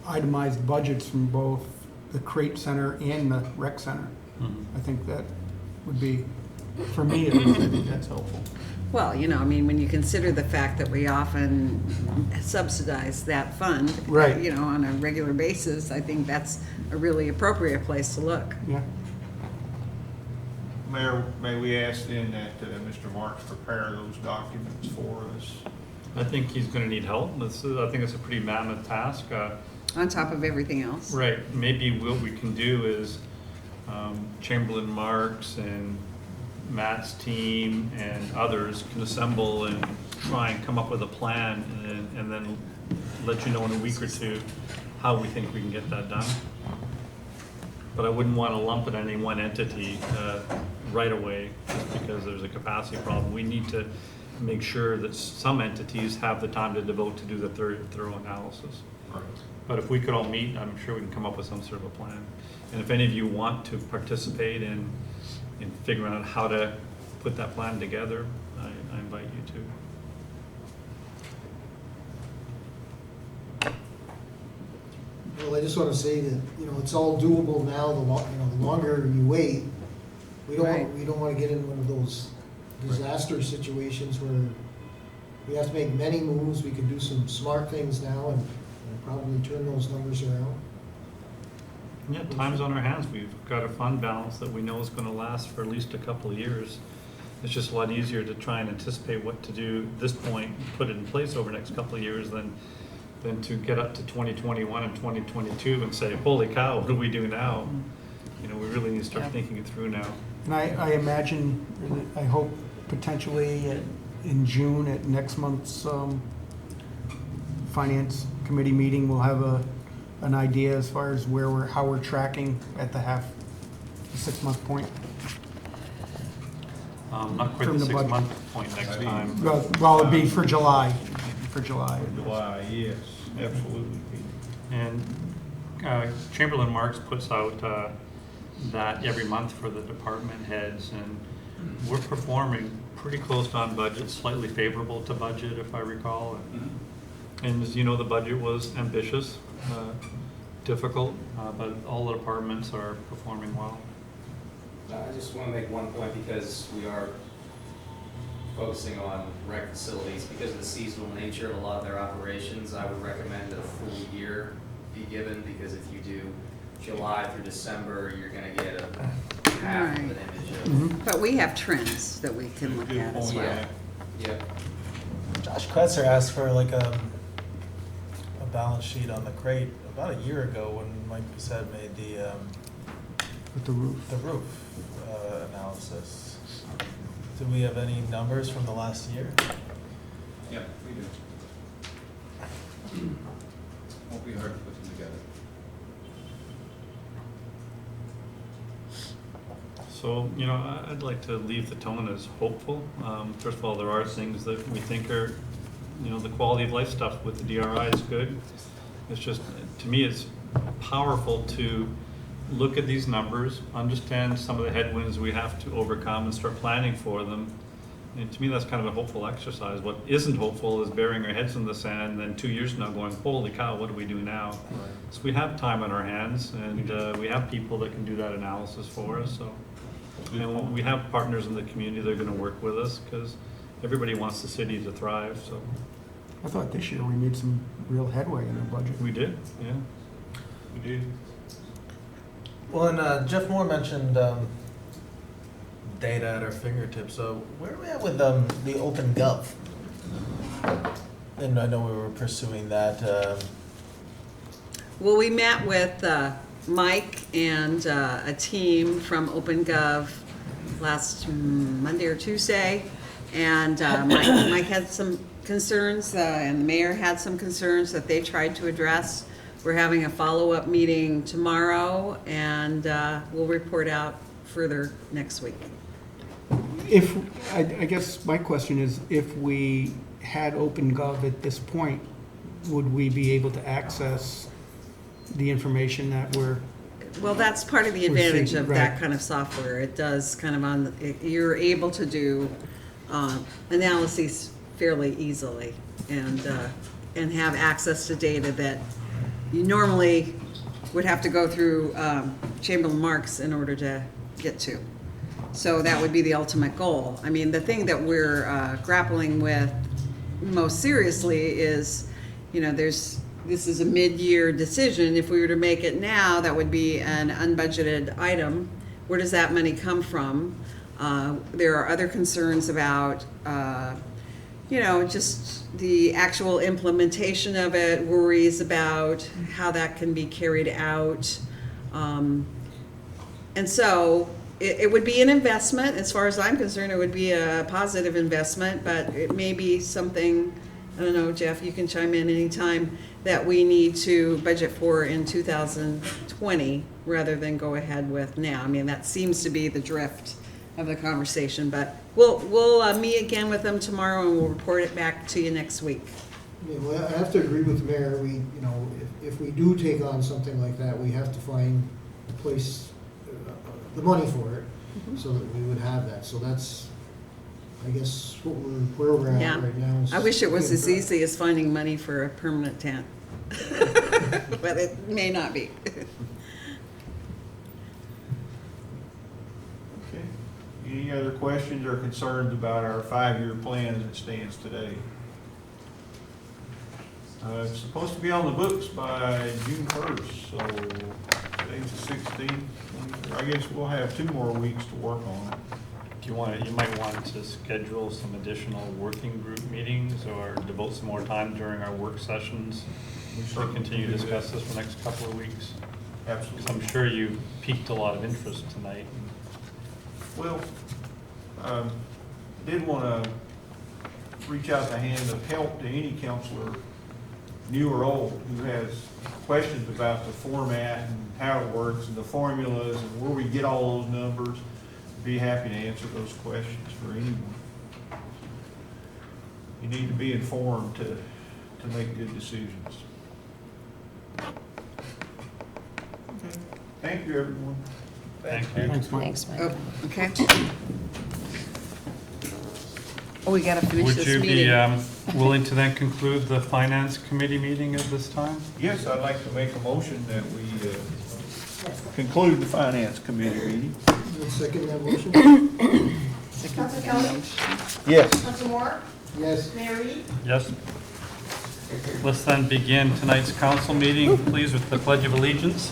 itemized budgets from both the Crate Center and the Rec Center. I think that would be, for me at least, I think that's helpful. Well, you know, I mean, when you consider the fact that we often subsidize that fund, Right. you know, on a regular basis, I think that's a really appropriate place to look. Yeah. Mayor, may we ask then that Mr. Marks prepare those documents for us? I think he's gonna need help. I think it's a pretty mammoth task. On top of everything else. Right, maybe what we can do is Chamberlain Marks and Matt's team and others can assemble and try and come up with a plan and then let you know in a week or two how we think we can get that done. But I wouldn't want to lump it on any one entity right away just because there's a capacity problem. We need to make sure that some entities have the time to devote to do the thorough analysis. Right. But if we could all meet, I'm sure we can come up with some sort of a plan. And if any of you want to participate in figuring out how to put that plan together, I invite you to. Well, I just want to say that, you know, it's all doable now, the longer you wait, we don't want to get in one of those disaster situations where we have to make many moves. We can do some smart things now and probably turn those numbers around. Yeah, time's on our hands. We've got a fund balance that we know is gonna last for at least a couple of years. It's just a lot easier to try and anticipate what to do at this point, put it in place over the next couple of years than to get up to 2021 and 2022 and say, holy cow, what do we do now? You know, we really need to start thinking it through now. And I imagine, I hope potentially in June at next month's Finance Committee meeting, we'll have an idea as far as how we're tracking at the 6-month point. Not quite From the the budget. 6-month point next time. Well, it'd be for July. July, yes, absolutely. And Chamberlain Marks puts out that every month for the department heads, and we're performing pretty close on budget, slightly favorable to budget, if I recall. And as you know, the budget was ambitious, difficult, but all the departments are performing well. I just want to make one point because we are focusing on rec facilities. Because of the seasonal nature of a lot of their operations, I would recommend that a full year be given, because if you do July through December, you're going to get a half of an image of. But we have trends that we can look at as well. Yeah. Josh Kretzer asked for like a balance sheet on the crate about a year ago when Mike Bissett made With the roof. the roof analysis. Do we have any numbers from the last year? Yeah, we do. Won't be hard to put them together. So, you know, I'd like to leave the tone as hopeful. First of all, there are things that we think are, you know, the quality of life stuff with the DRI is good. It's just, to me, it's powerful to look at these numbers, understand some of the headwinds we have to overcome and start planning for them. And to me, that's kind of a hopeful exercise. What isn't hopeful is burying our heads in the sand and then 2 years from now going, holy cow, what do we do now? Right. So we have time on our hands, and we have people that can do that analysis for us. So, and we have partners in the community that are going to work with us, because everybody wants the city to thrive. So I thought this year we made some real headway in our budget. we did, yeah, we did. Well, and Jeff Moore mentioned data at our fingertips. So where are we at with the Open Gov? And I know we were pursuing that. Well, we met with Mike and a team from OpenGov last Monday or Tuesday, and Mike had some concerns, and the mayor had some concerns that they tried to address. We're having a follow-up meeting tomorrow, and we'll report out further next week. I guess my question is, if we had OpenGov at this point, would we be able to access the information that Well, that's part of the We're advantage seeing- of that kind of software. It does kind of you're able to do analyses fairly easily and have access to data that you normally would have to go through Chamberlain Marks in order to get to. So that would be the ultimate goal. I mean, the thing that we're grappling with most seriously is, you know, this is a mid-year decision. If we were to make it now, that would be an unbudgeted item. Where does that money come from? There are other concerns about, just the actual implementation of it, worries about how that can be carried out. And so it would be an investment, as far as I'm concerned, it would be a positive investment, but it may be something, I don't know, Jeff, you can chime in anytime, that we need to budget for in 2020 rather than go ahead with now. I mean, that seems to be the drift of the conversation, but we'll meet again with them tomorrow and we'll report it back to you next week. Well, I have to agree with the mayor. If we do take on something like that, we have to find a place, the money for it, so that we would have that. So that's, I guess, where we're at Yeah. right now. I wish it was as easy as finding money for a permanent tent, but it may not be. Okay. Any other questions or concerns about our 5-year plan as it stands today? It's supposed to be on the books by June 1st, so today's the 16th. I guess we'll have 2 more weeks to work on it. You might want to schedule some additional working group meetings or devote some more time during our work sessions to continue to discuss this for the next couple of weeks. Absolutely. I'm sure you piqued a lot of interest tonight. Well, did want to reach out the hand of help to any counselor, new or old, who has questions about the format and how it works and the formulas and where we get all those numbers. Be happy to answer those questions for anyone. You need to be informed to make good decisions. Okay. Thank you, everyone. Thank you. Thanks, Mike. Thanks, Mike. Oh, okay. Oh, we gotta finish Would this you be meeting. willing to then conclude the Finance Committee meeting at this time? Yes, I'd like to make a motion that we conclude the Finance Committee meeting. I'll second that motion. Counselor Kelly. Yes. Counselor Moore. Yes. Mayor Reed. Yes. Let's then begin tonight's council meeting, please, with the Pledge of Allegiance.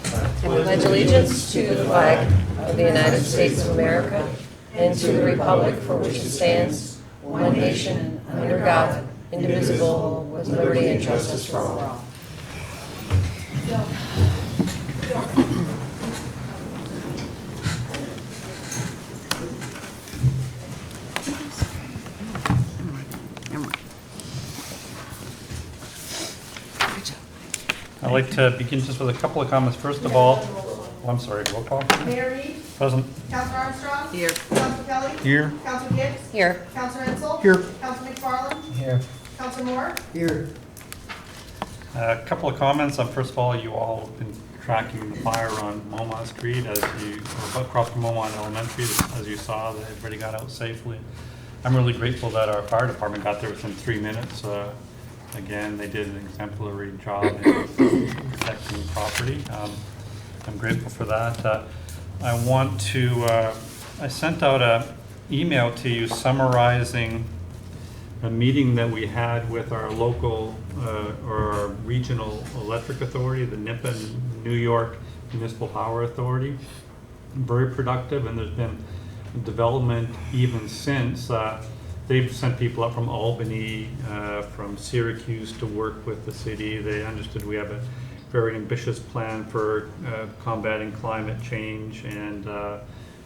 I pledge allegiance to the flag of the United States of America and to the republic for which it stands, one nation, under God, indivisible, with liberty and justice for all. I'd like to begin just with a couple of comments. First of all, I'm sorry, roll call. Mayor Reed. Present. Counselor Armstrong. Here. Counselor Kelly. Here. Counselor Gibbs. Here. Counselor Insel. Here. Counselor McFarland. Here. Counselor Moore. Here. A couple of comments. First of all, you all have been tracking the fire on Momont Street or across from Momont Elementary. As you saw, everybody got out safely. I'm really grateful that our fire department got there within 3 minutes. Again, they did an exemplary job in protecting property. I'm grateful for that. I sent out an email to you summarizing a meeting that we had with our local or our regional electric authority, the NIPA, New York Municipal Power Authority. Very productive, and there's been development even since. They've sent people up from Albany, from Syracuse to work with the city. They understood we have a very ambitious plan for combating climate change and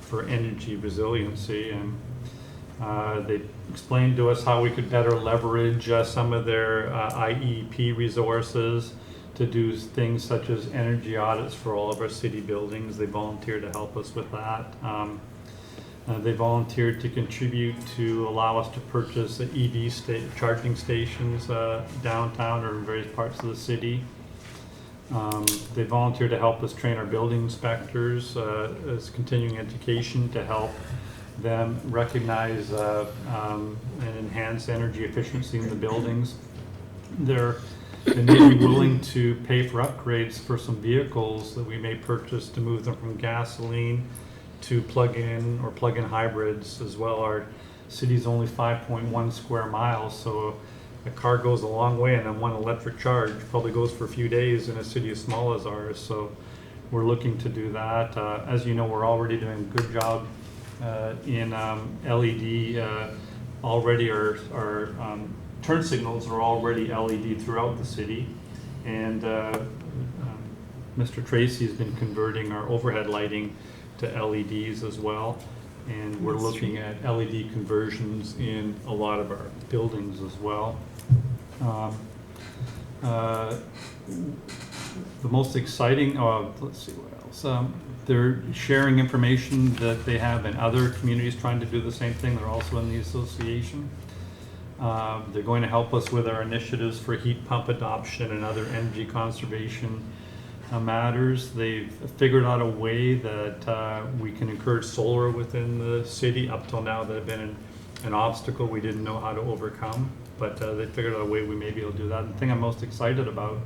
for energy resiliency. And they explained to us how we could better leverage some of their IEP resources to do things such as energy audits for all of our city buildings. They volunteered to help us with that. They volunteered to contribute to allow us to purchase EV charging stations downtown or in various parts of the city. They volunteered to help us train our building inspectors as continuing education to help them recognize and enhance energy efficiency in the buildings. They may be willing to pay for upgrades for some vehicles that we may purchase to move them from gasoline to plug-in or plug-in hybrids as well. Our city's only 5.1 square miles, so a car goes a long way, and then one electric charge probably goes for a few days in a city as small as ours. So we're looking to do that. As you know, we're already doing a good job in LED. Already our turn signals are already LED throughout the city. And Mr. Tracy's been converting our overhead lighting to LEDs as well. And we're looking at LED conversions in a lot of our buildings as well. The most exciting, let's see what else. They're sharing information that they have in other communities trying to do the same thing. They're also in the association. They're going to help us with our initiatives for heat pump adoption and other energy conservation matters. They've figured out a way that we can encourage solar within the city. Up till now, that had been an obstacle we didn't know how to overcome, but they figured out a way we may be able to do that. And the thing I'm most excited about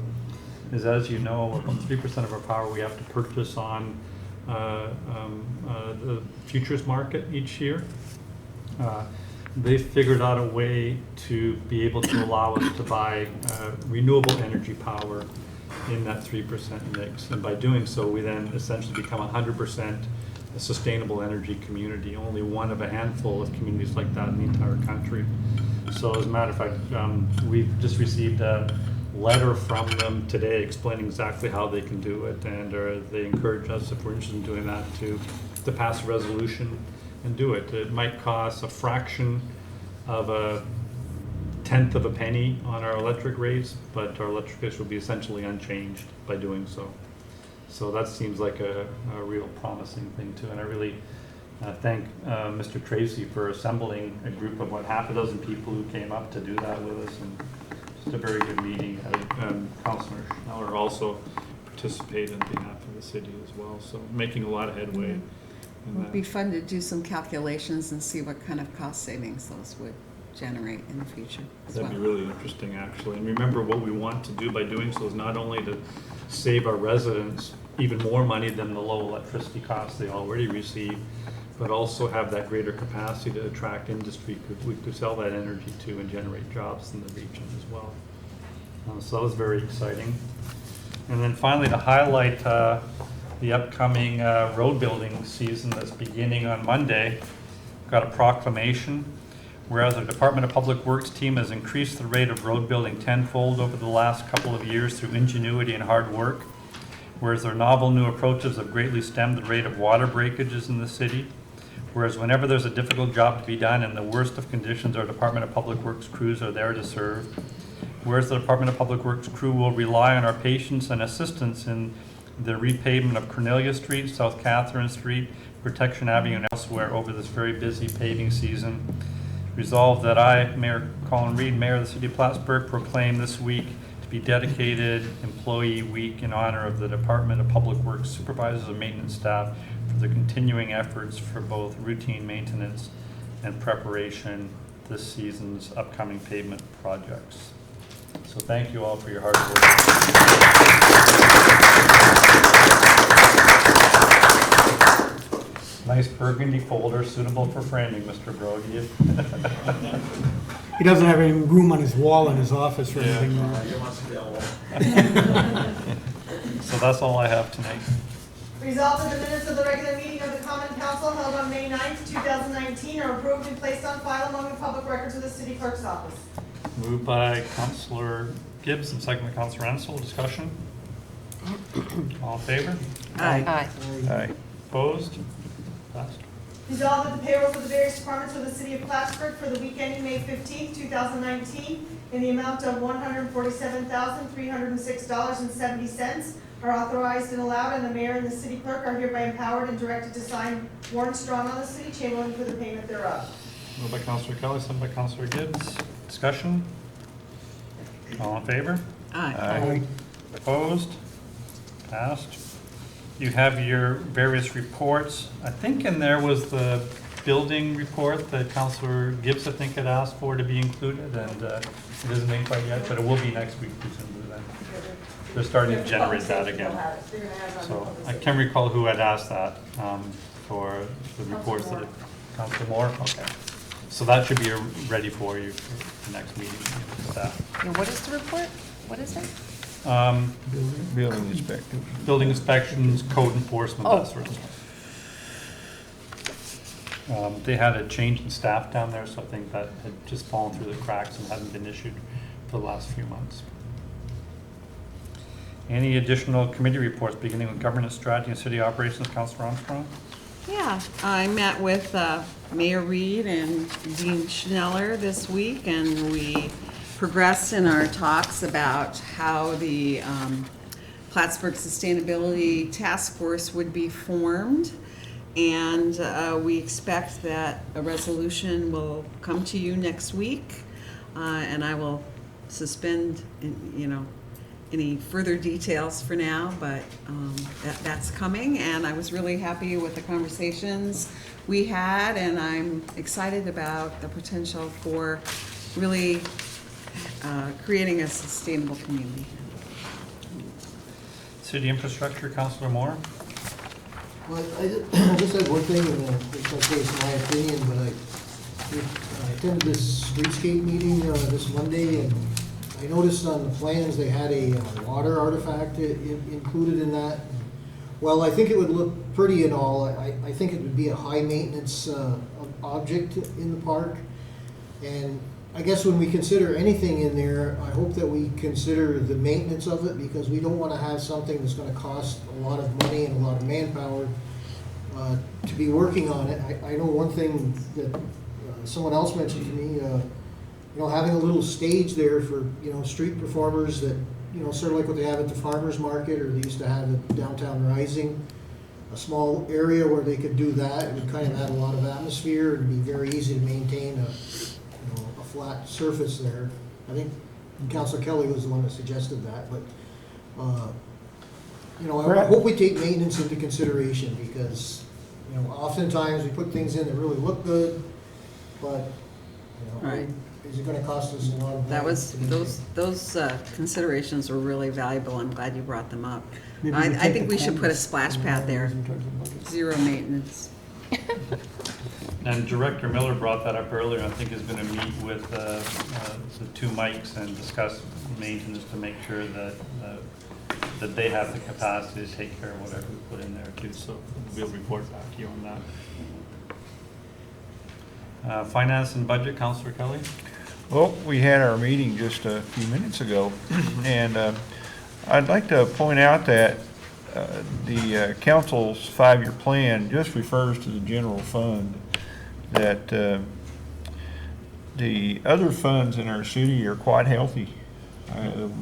is, as you know, about 3% of our power we have to purchase on the futures market each year. They figured out a way to be able to allow us to buy renewable energy power in that 3% mix. And by doing so, we then essentially become 100% a sustainable energy community, only one of a handful of communities like that in the entire country. So as a matter of fact, we've just received a letter from them today explaining exactly how they can do it, and they encourage us, if we're interested in doing that, to pass a resolution and do it. It might cost a fraction of a tenth of a penny on our electric rates, but our electric rates will be essentially unchanged by doing so. So that seems like a real promising thing too, and I really thank Mr. Tracy for assembling a group of half a dozen people who came up to do that with us, and just a very good meeting. Councillor Schneller also participated on behalf of the city as well, so making a lot of headway. In It would that. be fun to do some calculations and see what kind of cost savings those would generate in the future as That'd well. be really interesting, actually. And remember, what we want to do by doing so is not only to save our residents even more money than the low electricity costs they already receive, but also have that greater capacity to attract industry we could sell that energy to and generate jobs in the region as well. So that was very exciting. And then finally, to highlight the upcoming road building season that's beginning on Monday, we've got a proclamation. Whereas our Department of Public Works team has increased the rate of road building tenfold over the last couple of years through ingenuity and hard work. Whereas their novel new approaches have greatly stemmed the rate of water breakages in the city. Whereas whenever there's a difficult job to be done in the worst of conditions, our Department of Public Works crews are there to serve. Whereas the Department of Public Works crew will rely on our patience and assistance in the repavement of Cornelia Street, South Catherine Street, Protection Avenue, and elsewhere over this very busy paving season. Resolved that I, Mayor Colin Reed, Mayor of the City of Plattsburgh, proclaim this week to be dedicated Employee Week in honor of the Department of Public Works supervisors and maintenance staff for their continuing efforts for both routine maintenance and preparation this season's upcoming pavement projects. So thank you all for your hard work. Nice burgundy folder suitable for framing, Mr. Brody. He doesn't have any room on his wall in his office for Yeah. anything. So that's all I have tonight. Resolved that the minutes of the regular meeting of the Common Council held on May 9th, 2019 are approved and placed on file among the public records of the city clerk's office. Moved by Councillor Gibbs and second by Councillor Ansel. Discussion? All in favor? Aye. Aye. Opposed? Passed. Resolved that the payrolls of the various departments of the city of Plattsburgh for the week ending May 15th, 2019 in the amount of $147,306.70 are authorized and allowed, and the mayor and the city clerk are hereby empowered and directed to sign warrants drawn on the city chamberlain for the payment thereof. Moved by Councillor Kelly, second by Councillor Gibbs. Discussion? All in favor? Aye. Opposed? Passed. You have your various reports. I think in there was the building report that Councillor Gibbs, I think, had asked for to be included, and it isn't in quite yet, but it will be next week presumably then. They're starting to generate that again. So I can't recall who had asked that for the reports that Councillor Moore? Okay. So that should be ready for you for the next meeting with that. And what is the report? What is it? Building inspector. Building inspections, code enforcement, Oh. that sort of stuff. They had a change in staff down there, so I think that had just fallen through the cracks and hadn't been issued for the last few months. Any additional committee reports, beginning with governance strategy and city operations, Councilor Armstrong? Yeah, I met with Mayor Reed and Dean Schneller this week, and we progressed in our talks about how the Plattsburgh Sustainability Task Force would be formed. And we expect that a resolution will come to you next week, and I will suspend, any further details for now, but that's coming. And I was really happy with the conversations we had, and I'm excited about the potential for really creating a sustainable community. City infrastructure, Councilor Moore? Well, I just had one thing, and it's okay, it's my opinion, but I attended this streetscape meeting this Monday, and I noticed on the plans they had a water artifact included in that. Well, I think it would look pretty and all. I think it would be a high maintenance object in the park. And I guess when we consider anything in there, I hope that we consider the maintenance of it, because we don't want to have something that's going to cost a lot of money and a lot of manpower to be working on it. I know one thing that someone else mentioned to me, having a little stage there for, street performers that, sort of like what they have at the farmer's market, or they used to have at Downtown Rising, a small area where they could do that. It would kind of add a lot of atmosphere and be very easy to maintain a flat surface there. I think Councilor Kelly was the one that suggested that, but, I hope we take maintenance into consideration, because, oftentimes we put things in that really look good, but, Right. is it gonna cost us a lot of money? That was, to maintain? those considerations were really valuable. I'm glad you brought them up. Maybe we I take think the we should put a coldness splash and pad there, in terms of budget. zero maintenance. And Director Miller brought that up earlier, I think is going to meet with the two mics and discuss maintenance to make sure that they have the capacity to take care of whatever we put in there too. So we'll report back to you on that. Finance and budget, Councilor Kelly? Well, we had our meeting just a few minutes ago, and I'd like to point out that the council's 5-year plan just refers to the general fund, that the other funds in our city are quite healthy.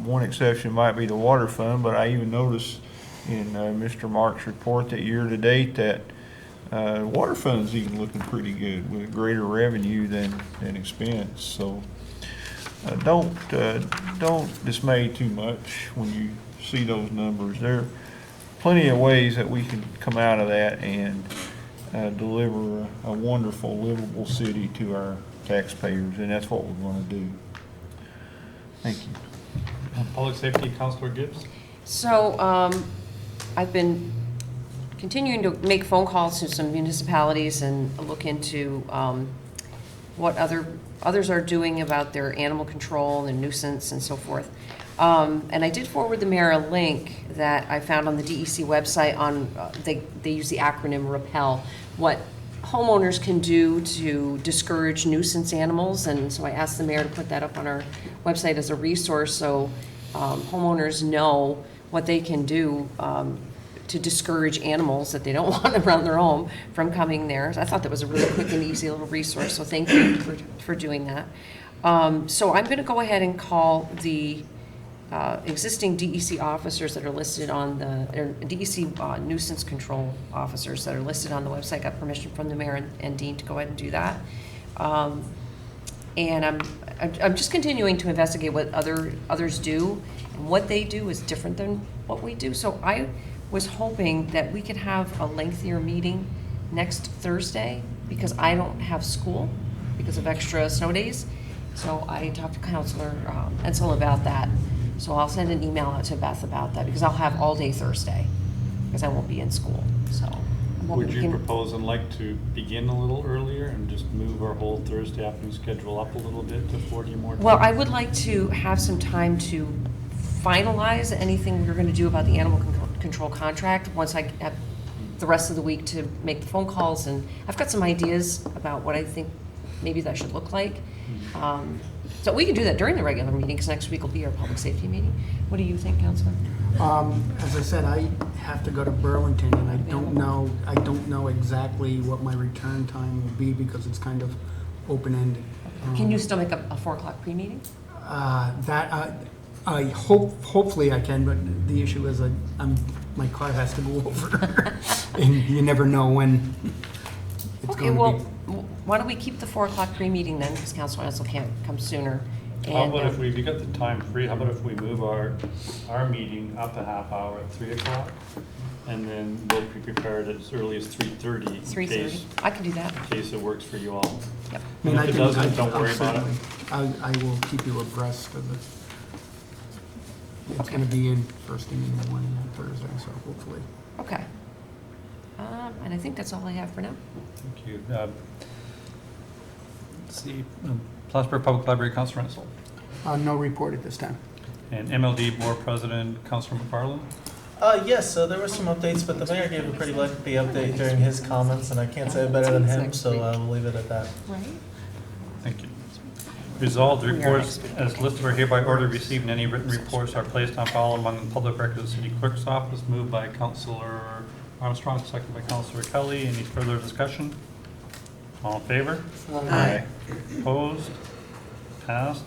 One exception might be the water fund, but I even noticed in Mr. Mark's report that year-to-date that water fund's even looking pretty good, with greater revenue than expense. So don't dismay too much when you see those numbers. There are plenty of ways that we can come out of that and deliver a wonderful, livable city to our taxpayers, and that's what we're going to do. Thank you. Public safety, Councilor Gibbs? So, I've been continuing to make phone calls to some municipalities and look into what others are doing about their animal control and nuisance and so forth. And I did forward the mayor a link that I found on the DEC website on, they use the acronym REPEL, what homeowners can do to discourage nuisance animals. And so I asked the mayor to put that up on our website as a resource, so homeowners know what they can do to discourage animals that they don't want around their home from coming there. I thought that was a really quick and easy little resource, so thank you for doing that. So I'm going to go ahead and call the existing DEC officers that are listed on the, DEC nuisance control officers that are listed on the website. Got permission from the mayor and Dean to go ahead and do that. And I'm just continuing to investigate what others do, and what they do is different than what we do. So I was hoping that we could have a lengthier meeting next Thursday, because I don't have school because of extra snow days. So I talked to Councilor Edsel about that. So I'll send an email out to Beth about that, because I'll have all day Thursday, because I won't be in school, so. I'm hoping Would we you can- propose and like to begin a little earlier and just move our whole Thursday afternoon schedule up a little bit to 40 more? Well, I would like to have some time to finalize anything we're gonna do about the animal control contract once I have the rest of the week to make the phone calls, and I've got some ideas about what I think maybe that should look like. So we can do that during the regular meeting, because next week will be our public safety meeting. What do you think, Councilor? As I said, I have to go to Burlington, and I don't know exactly what my return time will be, because it's kind of open-ended. Can you still make a 4 o'clock pre-meeting? Hopefully I can, but the issue is my car has to go over, and you never know when it's Okay, going well, to be. why don't we keep the 4 o'clock pre-meeting then, because Councilor Ansel can't come sooner. How about if And, we get the time free, how about if we move our meeting up a half hour at 3 o'clock? And then we'll be prepared as early as 3:30. 3:30? I can do that. In case it works for you all. Yep. And if it doesn't, don't worry about it. I will keep you abreast of it. It's Okay. going to be in first thing in the morning on Thursday, so hopefully. Okay. And I think that's all I have for now. Thank you. Let's see, Plattsburgh Public Library, Councilor Rensel. No report at this time. And MLD Board President, Councilor McFarland. Yes, so there were some updates, but the mayor gave a pretty lengthy update during his comments, and I can't say it better than him, so I will leave it at that. Right. Thank you. Resolved, the We are reports next week. as listed are hereby ordered received, and any written reports are placed on file among the public records of the city clerk's office. Moved by Councilor Armstrong, second by Councilor Kelly. Any further discussion? All in favor? Aye. Opposed? Passed.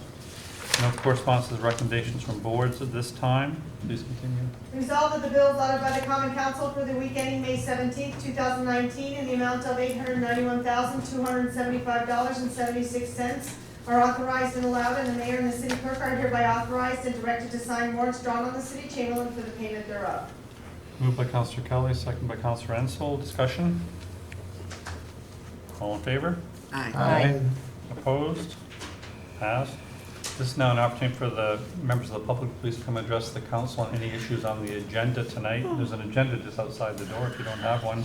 No correspondences, recommendations from boards at this time. Please continue. Resolved that the bills ordered by the Common Council for the week ending May 17th, 2019, in the amount of $891,275.76 are authorized and allowed, and the mayor and the city clerk are hereby authorized and directed to sign warrants drawn on the city chamberlain for the payment thereof. Moved by Councilor Kelly, second by Councilor Ensel. Discussion? All in favor? Aye. Opposed? Passed. This is now an opportunity for the members of the public to please come address the council on any issues on the agenda tonight. There's an agenda just outside the door if you don't have one,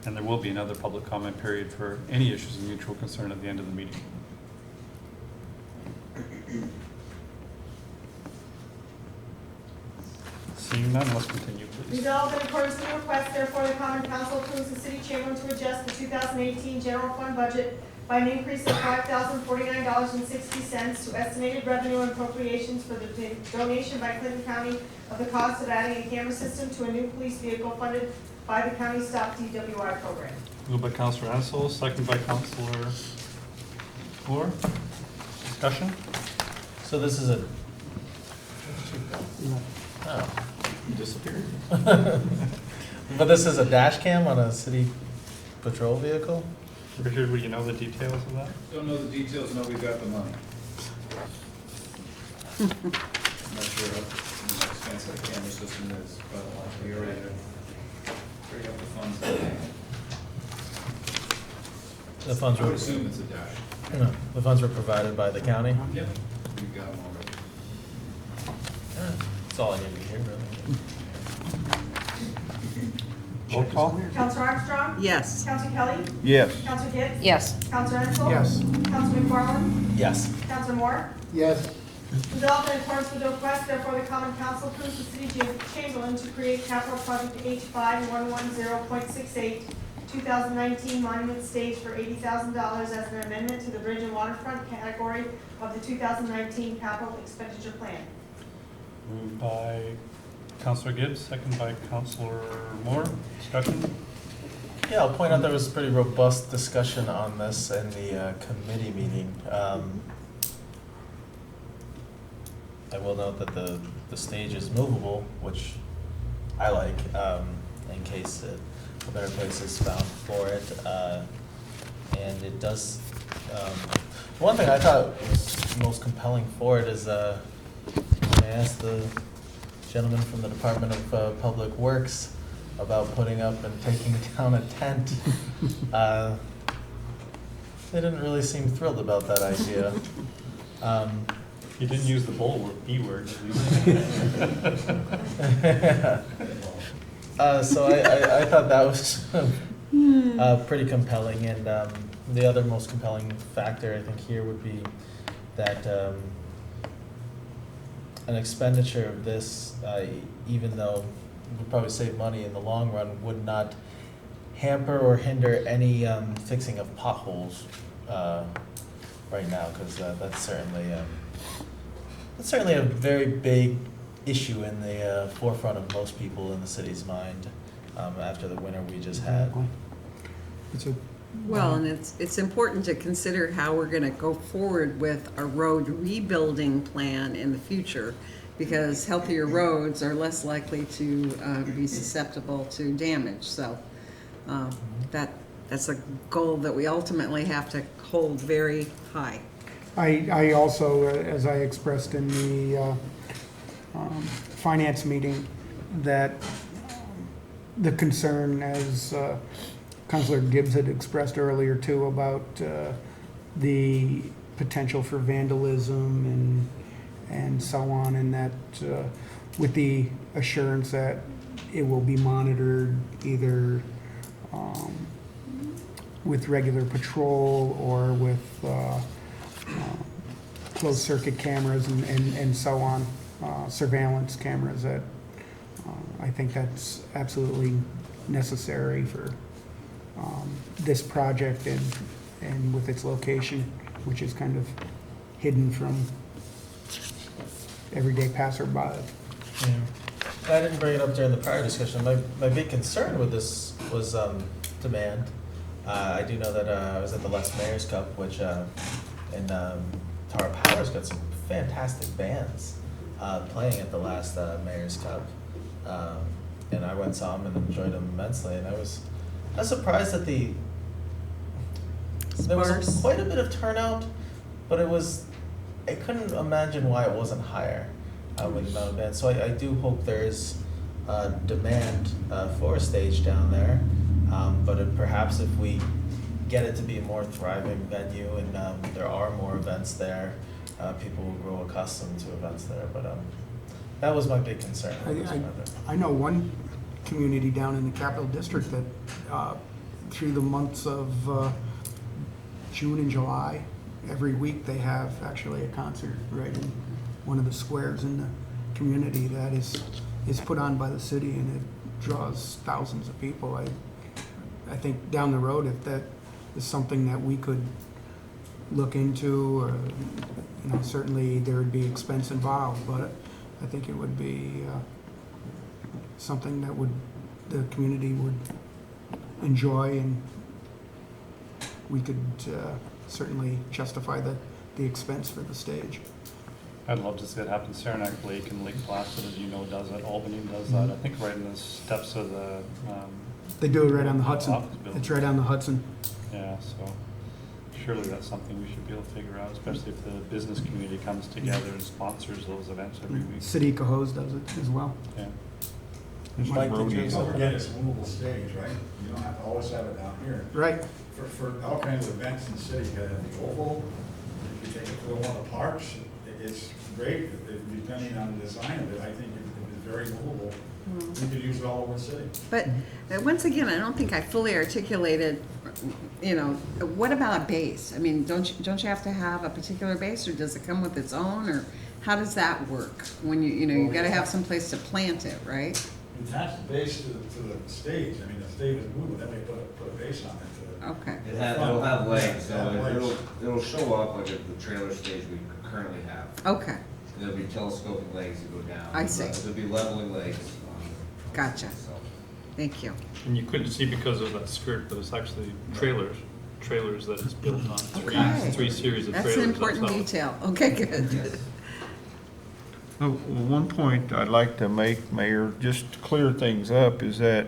and there will be another public comment period for any issues of mutual concern at the end of the meeting. Seeing none, let's continue, please. Resolved in accordance with the request, therefore, the Common Council approves the city chamberlain to adjust the 2018 general fund budget by an increase of $5,049.60 to estimated revenue and appropriations for the donation by Clinton County of the cost of adding a camera system to a new police vehicle funded by the county stop DWI program. Moved by Councilor Ansel, second by Councilor Moore. Discussion? So this is a, oh, You disappeared. but this is a dash cam on a city patrol vehicle? Richard, would you know the details of that? Don't know the details, know we've got the money. I'm not sure how expensive the camera system is, but we already have the funds. The funds I were, would assume it's a dash. no, the funds were provided by the county? Yep, we've got them already. That's all I need to hear, really. Roll call? Counselor Armstrong? Yes. Counselor Kelly? Yes. Counselor Gibbs? Yes. Counselor Ensel? Yes. Counselor McFarland? Yes. Counselor Moore? Yes. Resolved in accordance with the request, therefore the Common Council approves the city chamberlain to create capital project H5110.68, 2019 monument stage for $80,000 as an amendment to the bridge and waterfront category of the 2019 capital expenditure plan. Moved by Councilor Gibbs, second by Councilor Moore. Discussion? Yeah, I'll point out there was pretty robust discussion on this in the committee meeting. I will note that the stage is movable, which I like, in case a better place is found for it. And it does, one thing I thought was most compelling for it is, I asked the gentleman from the Department of Public Works about putting up and taking down a tent. They didn't really seem thrilled about that idea. You didn't use the B word, at least. So I thought that was pretty compelling, and the other most compelling factor I think here would be that an expenditure of this, even though we'd probably save money in the long run, would not hamper or hinder any fixing of potholes right now, because that's certainly a very big issue in the forefront of most people in the city's mind after the winter we just had. It's a, Well, and it's important to consider how we're gonna go forward with a road rebuilding plan in the future, because healthier roads are less likely to be susceptible to damage, so that's a goal that we ultimately have to hold very high. I also, as I expressed in the finance meeting, that the concern, as Councilor Gibbs had expressed earlier too, about the potential for vandalism and so on, and that with the assurance that it will be monitored either with regular patrol or with closed circuit cameras and so on, surveillance cameras, that I think that's absolutely necessary for this project and with its location, which is kind of hidden from everyday passerby. Yeah. I didn't bring it up during the prior discussion. My big concern with this was demand. I do know that I was at the last Mayor's Cup, which in Tara Powers got some fantastic bands playing at the last Mayor's Cup, and I went and saw them and enjoyed them immensely. And I was surprised that there was quite a bit of turnout, but I couldn't imagine why it wasn't higher with the amount of bands. So I do hope there is demand for a stage down there, but perhaps if we get it to be a more thriving venue and there are more events there, people will grow accustomed to events there. But that was my big concern. I know one community down in the Capital District that through the months of June and July, every week they have actually a concert right in one of the squares in the community that is put on by the city, and it draws thousands of people. I think down the road, if that is something that we could look into, or, certainly there would be expense involved, but I think it would be something that the community would enjoy, and we could certainly justify the expense for the stage. I'd love to see it happen. Saranac Lake and Lake Placid, as you know, does it. Albany does that. I think right in the steps of the They do it right on the Hudson. office building. It's right on the Hudson. Yeah, so surely that's something we should be able to figure out, especially if the business community comes together and sponsors those events every week. City Cohoes does it as well. Yeah. Just Mike, like did you- roadies. Don't forget, it's a movable stage, right? You don't have to always have it down here. Right. For all kinds of events in the city, you gotta have the oval, if you take it to one of the parks, it's great, depending on the design of it, I think it's very movable. You could use it all over the city. But once again, I don't think I fully articulated, what about a base? I mean, don't you have to have a particular base, or does it come with its own, or how does that work? When you gotta have some place to plant it, right? Attach the base to the stage, I mean, the stage is movable, then they put a base on it. Okay. It'll have legs, so Yeah, legs. it'll show up like at the trailer stage we currently have. Okay, And there'll be telescoping legs that go down. I see. There'll be leveling legs. gotcha. So, Thank you. And you couldn't see because of that skirt, but it's actually trailers that it's built on. Okay. Three series of trailers. That's an important not- detail. Okay, good. One point I'd like to make, Mayor, just to clear things up, is that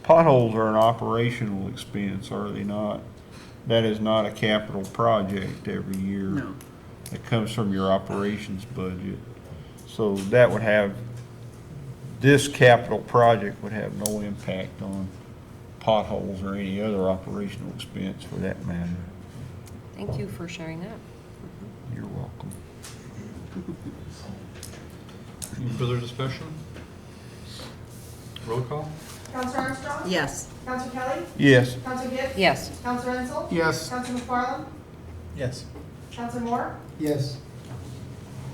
potholes are an operational expense, are they not? That is not a capital project every year. No. It comes from your operations budget. So that would have, this capital project would have no impact on potholes or any other operational expense for that matter. Thank you for sharing that. You're welcome. Any further discussion? Roll call? Counselor Armstrong? Yes. Counselor Kelly? Yes. Counselor Gibbs? Yes. Counselor Renzel? Yes. Counselor McFarland? Yes. Counselor Moore? Yes.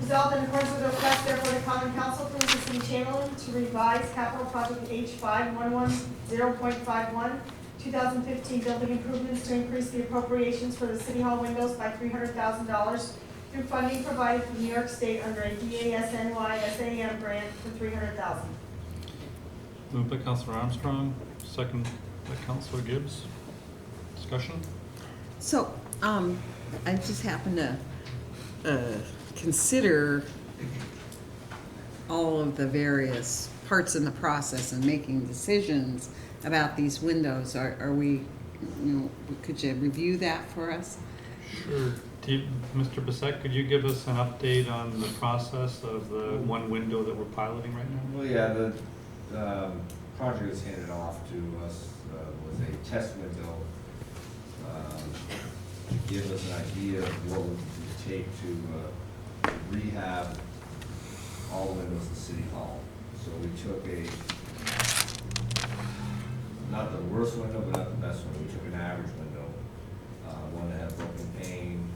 Resolved in accordance with the request, therefore, the common council approves the city channeling to revise capital project H5110.51, 2015 building improvements to increase the appropriations for the city hall windows by $300,000 through funding provided from New York State under a DASNY SAM grant for $300,000. Moved by Counselor Armstrong, second by Counselor Gibbs. Discussion? So, I just happen to consider all of the various parts in the process and making decisions about these windows. Are we, could you review that for us? Sure. Mr. Bissett, could you give us an update on the process of the one window that we're piloting right now? Well, yeah, the project that's handed off to us was a test window to give us an idea of what would it take to rehab all the windows in City Hall. So we took not the worst window, but not the best one. We took an average window, one that had broken pane,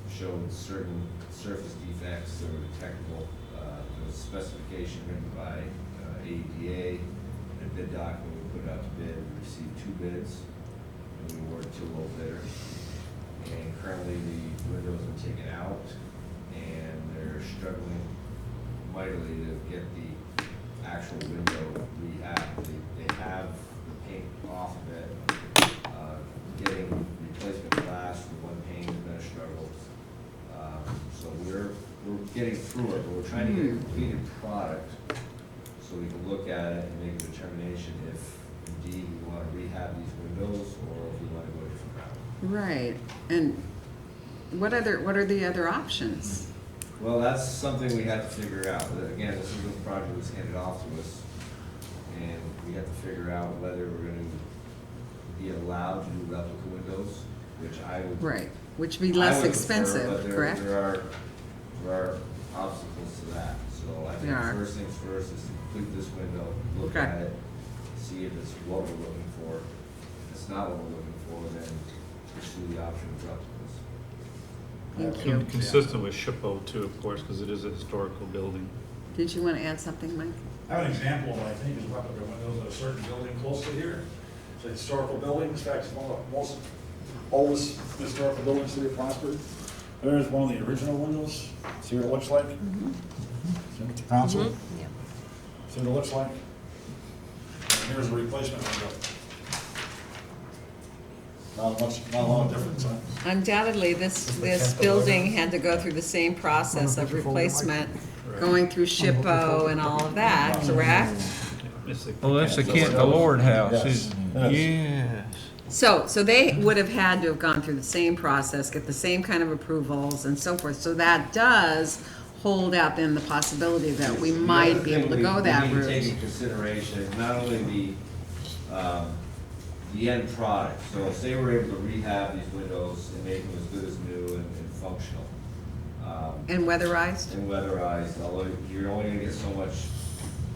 showed certain surface defects that were detectable. There was a specification written by AEDA, and a bid document. We put it out to bid. We received 2 bids, and we awarded to a low bidder. And currently the windows have been taken out, and they're struggling mightily to get the actual window rehabbed. They have the paint off of it. Getting replacement glass for one pane has been a struggle. So we're getting through it, but we're trying to get a completed product so we can look at it and make a determination if indeed we want to rehab these windows or if we want to go a different route. Right. And what are the other options? Well, that's something we have to figure out. Again, this is a project that was handed off to us, and we have to figure out whether we're going to be allowed to do replica windows, which I would. Right. Which would be less expensive, prefer, but correct? There are obstacles to that. So I think first things first is to complete this window, look at it, see if it's what we're looking for. If it's not what we're looking for, then pursue the option of replicas. Thank you. Consistent with SHPO too, of course, because it is a historical building. Did you want to add something, Mike? I have an example of what I think is replica windows at a certain building close to here. It's a historical building, in fact, it's one of the most oldest historical buildings in the city of Plattsburgh. There's one of the original windows. See what it looks like? See what the council? See what it looks like? And here's a replacement window. Not a lot of difference, huh? Undoubtedly, this building had to go through the same process of replacement, going through SHPO and all of that, correct? Oh, that's the Kent Lord House, isn't it? Yes. So they would have had to have gone through the same process, get the same kind of approvals and so forth. So that does hold out then the possibility that we might be able to go that We need to take route. into consideration not only the end product. So say we're able to rehab these windows and make them as good as new and functional. And weatherized? And weatherized, although you're only gonna get so much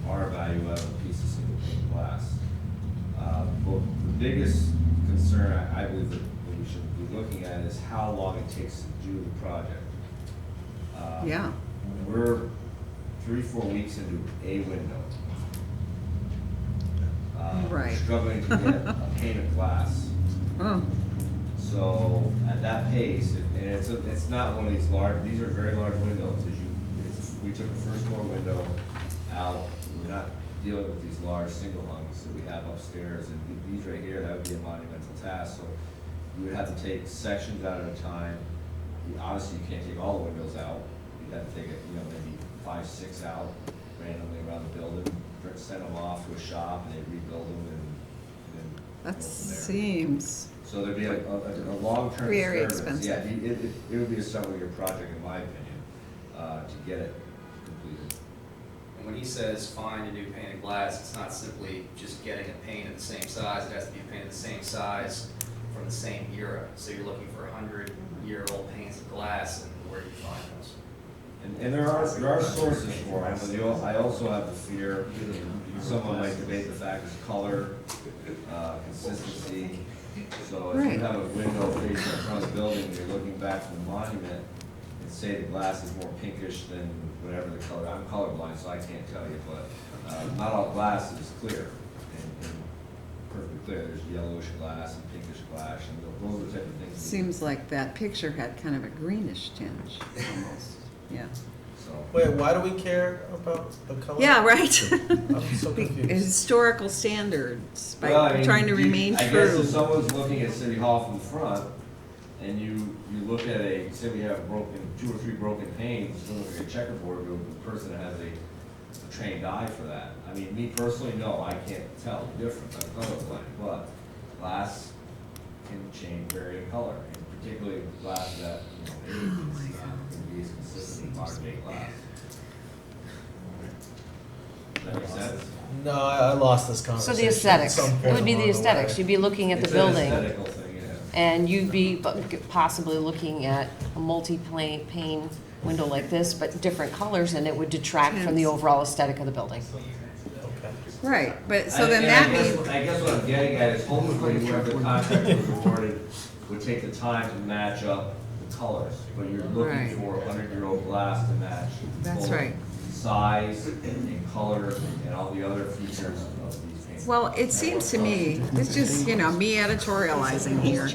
R value out of a piece of single pane glass. But the biggest concern I believe that we should be looking at is how long it takes to do the project. Yeah. We're 3-4 weeks into a window. Right. Struggling to get a pane of glass. Oh, So at that pace, and it's not one of these large, these are very large windows. We took the first floor window out. We're not dealing with these large single hungs that we have upstairs. And these right here, that would be a monumental task. So you would have to take sections out at a time. Obviously, you can't take all the windows out. You'd have to take maybe 5-6 out randomly around the building, send them off to a shop, and they rebuild them, and then that go from there. seems, So there'd be a long-term very disturbance. expensive. Yeah, it would be a several-year project, in my opinion, to get it completed. And when he says find a new pane of glass, it's not simply just getting a pane of the same size, it has to be a pane of the same size from the same era. So you're looking for 100-year-old panes of glass, and where do you find those? And there are sources for them, but I also have the fear, someone might debate the fact is color, consistency. So if Right. you have a window facing in front of the building, and you're looking back from the monument, and say the glass is more pinkish than whatever the color, I'm colorblind, so I can't tell you, but, not all glass is clear and perfectly clear. There's yellowish glass and pinkish glass, and those are the type of things. Seems like that picture had kind of a greenish tinge, almost, yeah. So, Wait, why do we care about the color? Yeah, right. I'm so confused. Historical standards, well, I by mean, trying to remain I guess if true. someone's looking at City Hall from the front, and you look at say we have two or three broken panes, you look at a checkerboard with a person that has a trained eye for that. I mean, me personally, no, I can't tell the difference, I'm colorblind, but glass can change, vary in color, and particularly glass that, age, it's not going to be as consistent as modern day glass. Does that make sense? No, I lost this So conversation. the aesthetics, at some it point would be the along aesthetics, way. you'd be looking at the It's an building, aesthetical thing, yeah. and you'd be possibly looking at a pane window like this, but different colors, and it would detract from the overall aesthetic of the building. Right, but, so then And that I means, guess- I guess what I'm getting at is hopefully whoever the contract was awarded would take the time to match up the colors, but you're looking Right. for 100-year-old glass to match. That's both right. Size and color and all the other features of these paintings. well, it seems to me, it's just, me editorializing here.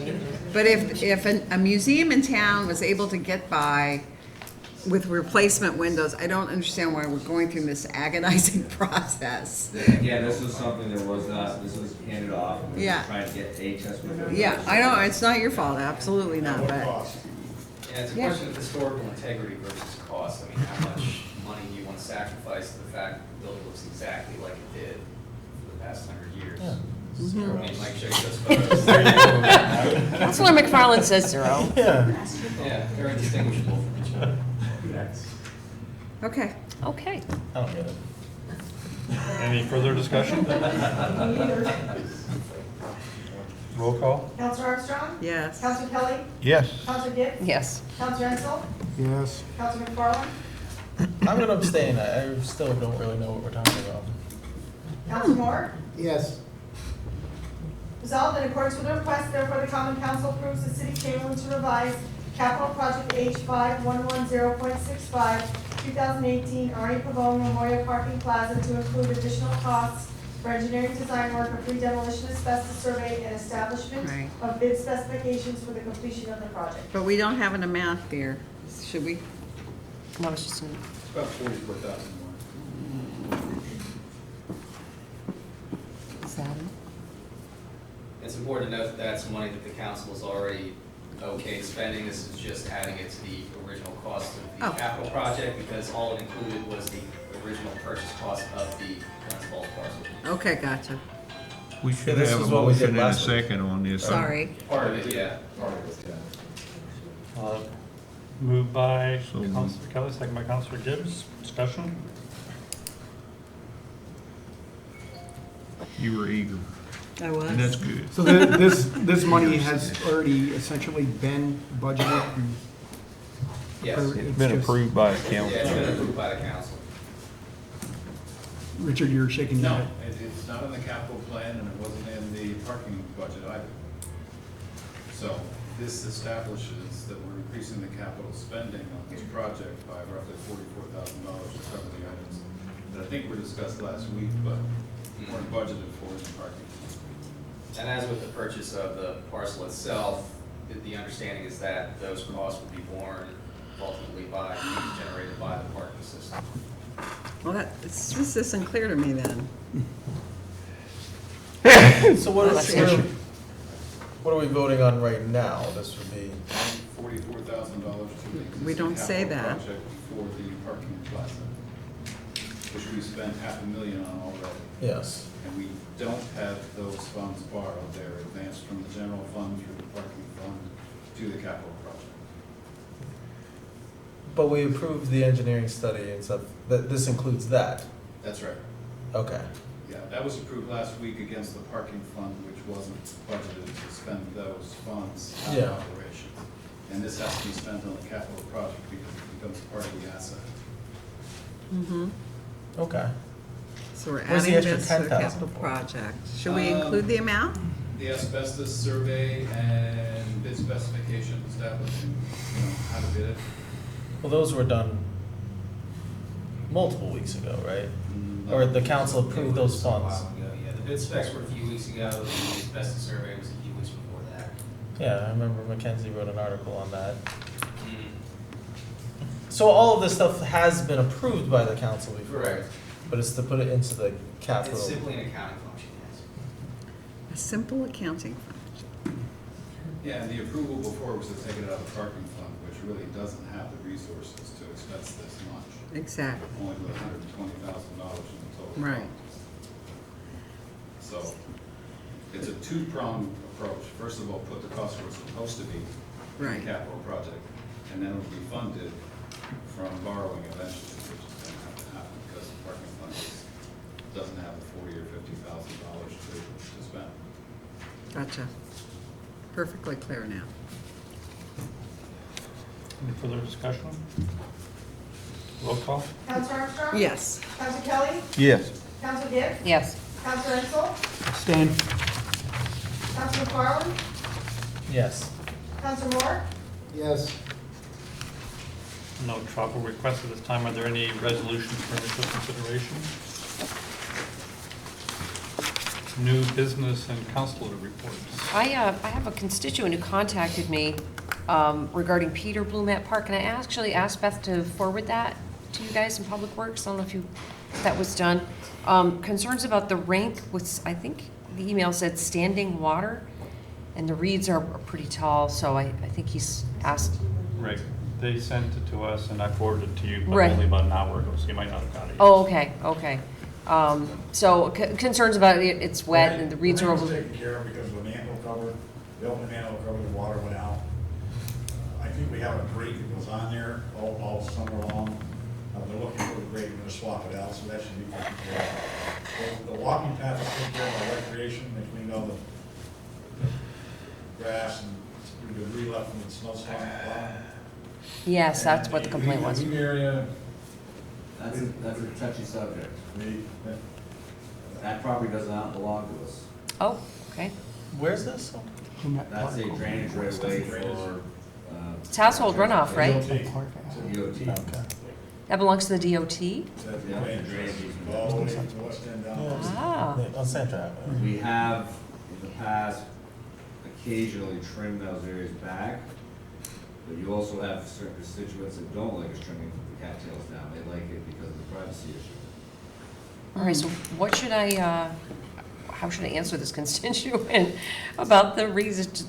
But if a museum in town was able to get by with replacement windows, I don't understand why we're going through this agonizing process. Again, this was something that was not, this was handed off, and we were Yeah. trying to get a test window. Yeah, I know, it's not your fault, absolutely not, What but, cost? Yeah, it's a Yeah. question of historical integrity versus cost. I mean, how much money do you want to sacrifice to the fact that the building looks exactly like it did for the past 100 years? Yeah. Zero. I mean, Mike showed you those photos. Councilor McFarland says zero. Yeah. Yeah, very distinguishable from each other. okay. Okay. I don't get it. Any further discussion? Roll call? Counselor Armstrong? Yes. Counselor Kelly? Yes. Counselor Gibbs? Yes. Counselor Ensel? Yes. Counselor McFarland? I'm gonna abstain. I still don't really know what we're talking about. Counselor Moore? Yes. Resolved in accordance with the request, therefore the common council approves the city Chamberlain to revise capital project H5110.65, 2018 Arnie Pavone Memorial Parking Plaza to include additional costs for engineering design work, a pre-demolition asbestos survey, and establishment Right. of bid specifications for the completion of the project. But we don't have an amount here, should we? No, it's just, It's about 44,000 more. is that it? It's important to note that that's money that the council is already okay spending. This is just adding it to the original cost of the Oh. capital project, because all it included was the original purchase cost of the Glens Falls parcel. Okay, gotcha, We should this have a is what we did motion and a last week. second on this. sorry. Part of it, yeah. Moved by So moved. Councilor Kelly, second by Councilor Gibbs. Discussion? You were eager, I was. and that's good. So this money has already essentially been budgeted? Yes. Or It's been just- approved by the Yeah, it's been council. approved by the council. Richard, you're shaking your No, head. it's not in the capital plan, and it wasn't in the parking budget either. So this establishes that we're increasing the capital spending on this project by roughly $44,000 to cover the items that I think were discussed last week, but weren't budgeted for in the parking. And as with the purchase of the parcel itself, the understanding is that those costs would be borne ultimately by fees generated by the parking system. Well, this isn't clear to me then. So what are we voting on right now? This would be, $44,000 to the We don't existing say capital that. project for the parking plaza, which we spent $500,000 on already. yes. And we don't have those funds borrowed. They're advanced from the general fund through the parking fund to the capital project. But we approved the engineering study and stuff, this includes that? That's right. Okay. Yeah, that was approved last week against the parking fund, which wasn't budgeted to spend those funds out of Yeah. operations. And this has to be spent on the capital project because it becomes part of the asset. Mm-hmm. Okay. So we're Where's the adding extra this to the 10,000 capital for? project. Should we include the amount? The asbestos survey and bid specification establishing, how to bid it. Well, those were done multiple weeks ago, right? Or the council approved those A while funds? ago, yeah, the bid specs were a few weeks ago, the asbestos survey was a few weeks before that. Yeah, I remember Mackenzie wrote an article on that. So all of this stuff has been approved by the council before? Correct. But it's to put it into the capital? It's simply an accounting function, yes. A simple accounting function. Yeah, and the approval before was to take it out of the parking fund, which really doesn't have the resources to expense this much. Exactly. Only with $120,000 in the total. Right. fund. So it's a two-pronged approach. First of all, put the cost where it's supposed to be in Right. the capital project, and then it'll be funded from borrowing eventually, which is going to have to happen because the parking fund doesn't have the $40,000 or $50,000 to spend. Gotcha. Perfectly clear now. Any further discussion? Roll call? Counselor Armstrong? Yes. Counselor Kelly? Yes. Counselor Gibbs? Yes. Counselor Ensel? Abstain. Counselor McFarland? Yes. Counselor Moore? Yes. No travel requests at this time. Are there any resolutions for initial consideration? New business and councilor reports. I have a constituent who contacted me regarding Peter Blumet Park, and I actually asked Beth to forward that to you guys in Public Works. I don't know if that was done. Concerns about the rink with, I think the email said standing water, and the reeds are pretty tall, so I think he's asked. Right. They sent it to us and I forwarded it to you, but Right. only about an hour ago, so you might not have got it yet. Oh, okay, okay. So concerns about it's wet and the reeds are The rain was over. taken care of because of the manhole cover, the open manhole cover, the water went out. I think we have a grate that goes on there all summer long. They're looking for the grate, we're gonna swap it out, so that should be taken care of. The walking path is taken care of by recreation, they cleaned all the grass and the debris left from the snow storm. Yes, that's what the complaint was. The area, That's a touchy subject. we, That property does not belong to us. Oh, okay. Where's this? That's a drainage right away for, It's household runoff, right? DOT. That belongs to the DOT? Yeah, drainage easement. all the way from the west end down. Ah, On Sand Trap. We have, in the past, occasionally trimmed those areas back, but you also have certain constituents that don't like us trimming the cattails down. They like it because of the privacy issue. all right, so what should how should I answer this constituent about the reasons?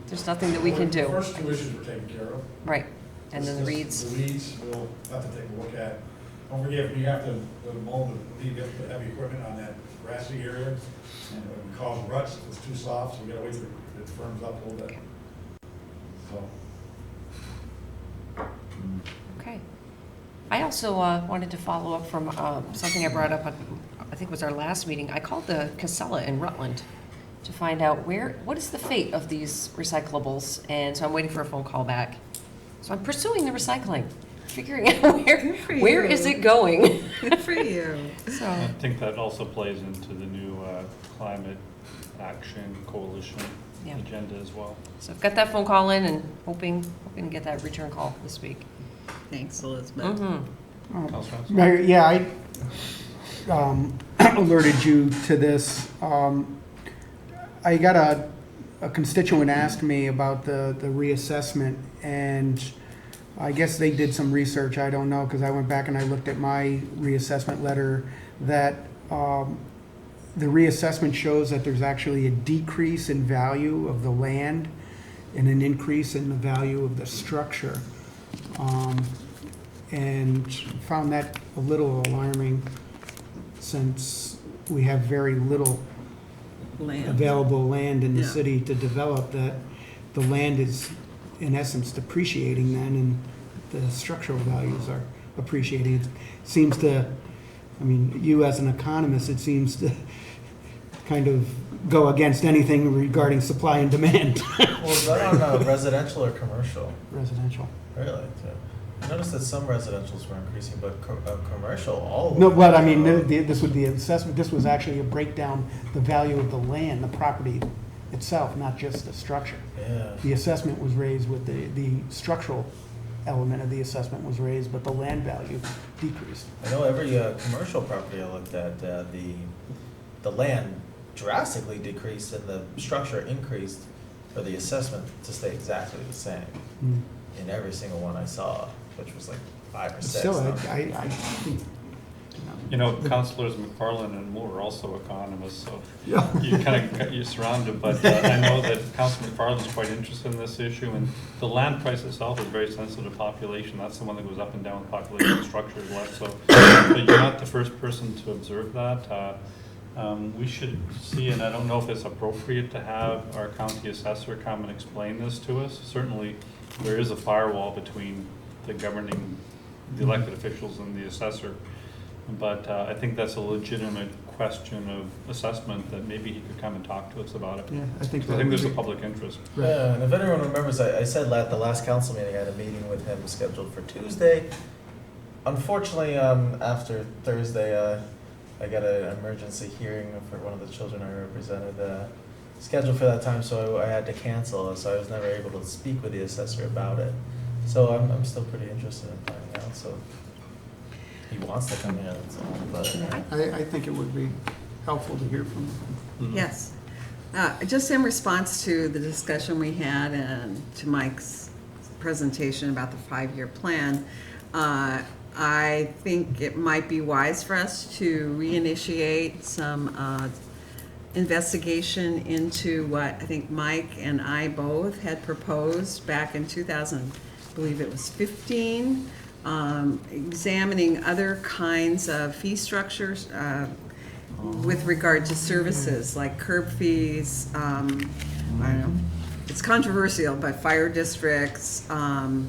There's nothing that we can The do. first two issues were taken care of. Right, and then the This- reeds. The weeds, we'll have to take a look at. Don't forget, we have to mow the heavy equipment on that grassy area, and it would cause ruts if it's too soft, so we gotta wait till it firms up a little bit. So, Okay. I also wanted to follow up from something I brought up, I think it was our last meeting. I called the Casella in Rutland to find out what is the fate of these recyclables, and so I'm waiting for a phone call back. So I'm pursuing the recycling, figuring out Good for where you. is it going? Good for you. So, I think that also plays into the new climate action coalition Yeah. agenda as well. so I've got that phone call in and hoping to get that return call this week. Thanks, Elizabeth. Mm-hmm. Councilor Hanson? Mayor, yeah, I alerted you to this. I got a constituent asked me about the reassessment, and I guess they did some research, I don't know, because I went back and I looked at my reassessment letter, that the reassessment shows that there's actually a decrease in value of the land and an increase in the value of the structure. And found that a little alarming, since we have very little Land. available land in the Yeah. city to develop, that the land is in essence depreciating then, and the structural values are appreciating. It seems to, I mean, you as an economist, it seems to kind of go against anything regarding supply and demand. Well, is that on residential or commercial? Residential. Really? Too. I noticed that some residentials were increasing, but commercial, all of No, them. but I mean, this would be assessment, this was actually a breakdown, the value of the land, the property itself, not just the structure. Yeah. The assessment was raised with the structural element of the assessment was raised, but the land value decreased. I know every commercial property I looked at, the land drastically decreased and the structure increased for the assessment to stay exactly the same Mm. in every single one I saw, which was like 5 or 6. Still, I think, You know, Councilors McFarland and Moore are also economists, so Yeah. you kind of, you're surrounded, but I know that Councilor McFarland is quite interested in this issue, and the land price itself is very sensitive to population. That's the one that goes up and down with population, structure is less, so but you're not the first person to observe that. We should see, and I don't know if it's appropriate to have our county assessor come and explain this to us. Certainly, there is a firewall between the governing, the elected officials and the assessor. But I think that's a legitimate question of assessment that maybe he could come and talk to us about it. yeah, I think. I think there's a public interest. Yeah, and if anyone remembers, I said at the last council meeting, I had a meeting with him scheduled for Tuesday. Unfortunately, after Thursday, I got an emergency hearing for one of the children I represented scheduled for that time, so I had to cancel, so I was never able to speak with the assessor about it. So I'm still pretty interested in finding out, so he wants to come in, so, but. I think it would be helpful to hear from them. Yes. Just in response to the discussion we had and to Mike's presentation about the 5-year plan, I think it might be wise for us to reinitiate some investigation into what I think Mike and I both had proposed back in 2000, I believe it was 15, examining other kinds of fee structures with regard to services like curb fees. I don't know, it's controversial, but fire districts. The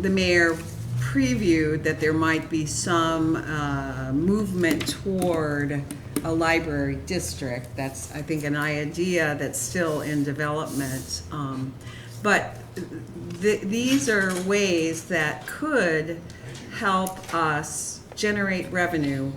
mayor previewed that there might be some movement toward a library district. That's, I think, an idea that's still in development. But these are ways that could help us generate revenue,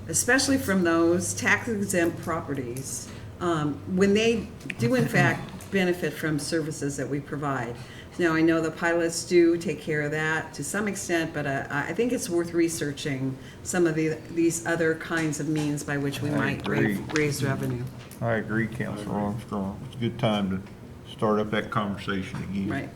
especially from those tax-exempt properties, when they do in fact benefit from services that we provide. Now, I know the pilots do take care of that to some extent, but I think it's worth researching some of these other kinds of means by which we might raise revenue. I agree, Councilor Armstrong. It's a good time to start up that conversation again. Right.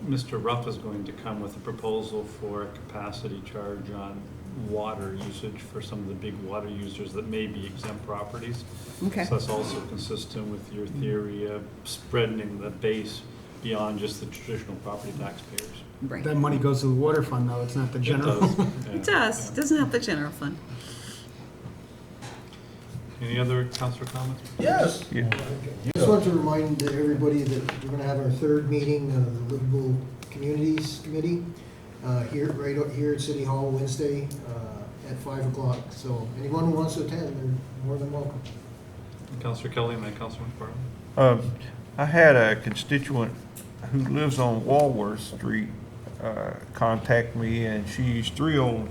Mr. Ruff is going to come with a proposal for a capacity charge on water usage for some of the big water users that may be exempt properties. Okay. So that's also consistent with your theory of spreading the base beyond just the traditional property taxpayers. Right. That money goes to the water fund, though, it's not the general. It does. It does. It doesn't have the general fund. Any other councilor comments? Yes. Yeah. Just want to remind everybody that we're gonna have our third meeting of the Livable Communities Committee, right out here at City Hall Wednesday, at 5 o'clock. So anyone who wants to attend, they're more than welcome. Councilor Kelly and then Councilor McFarland. I had a constituent who lives on Walworth Street contact me, and she's thrilled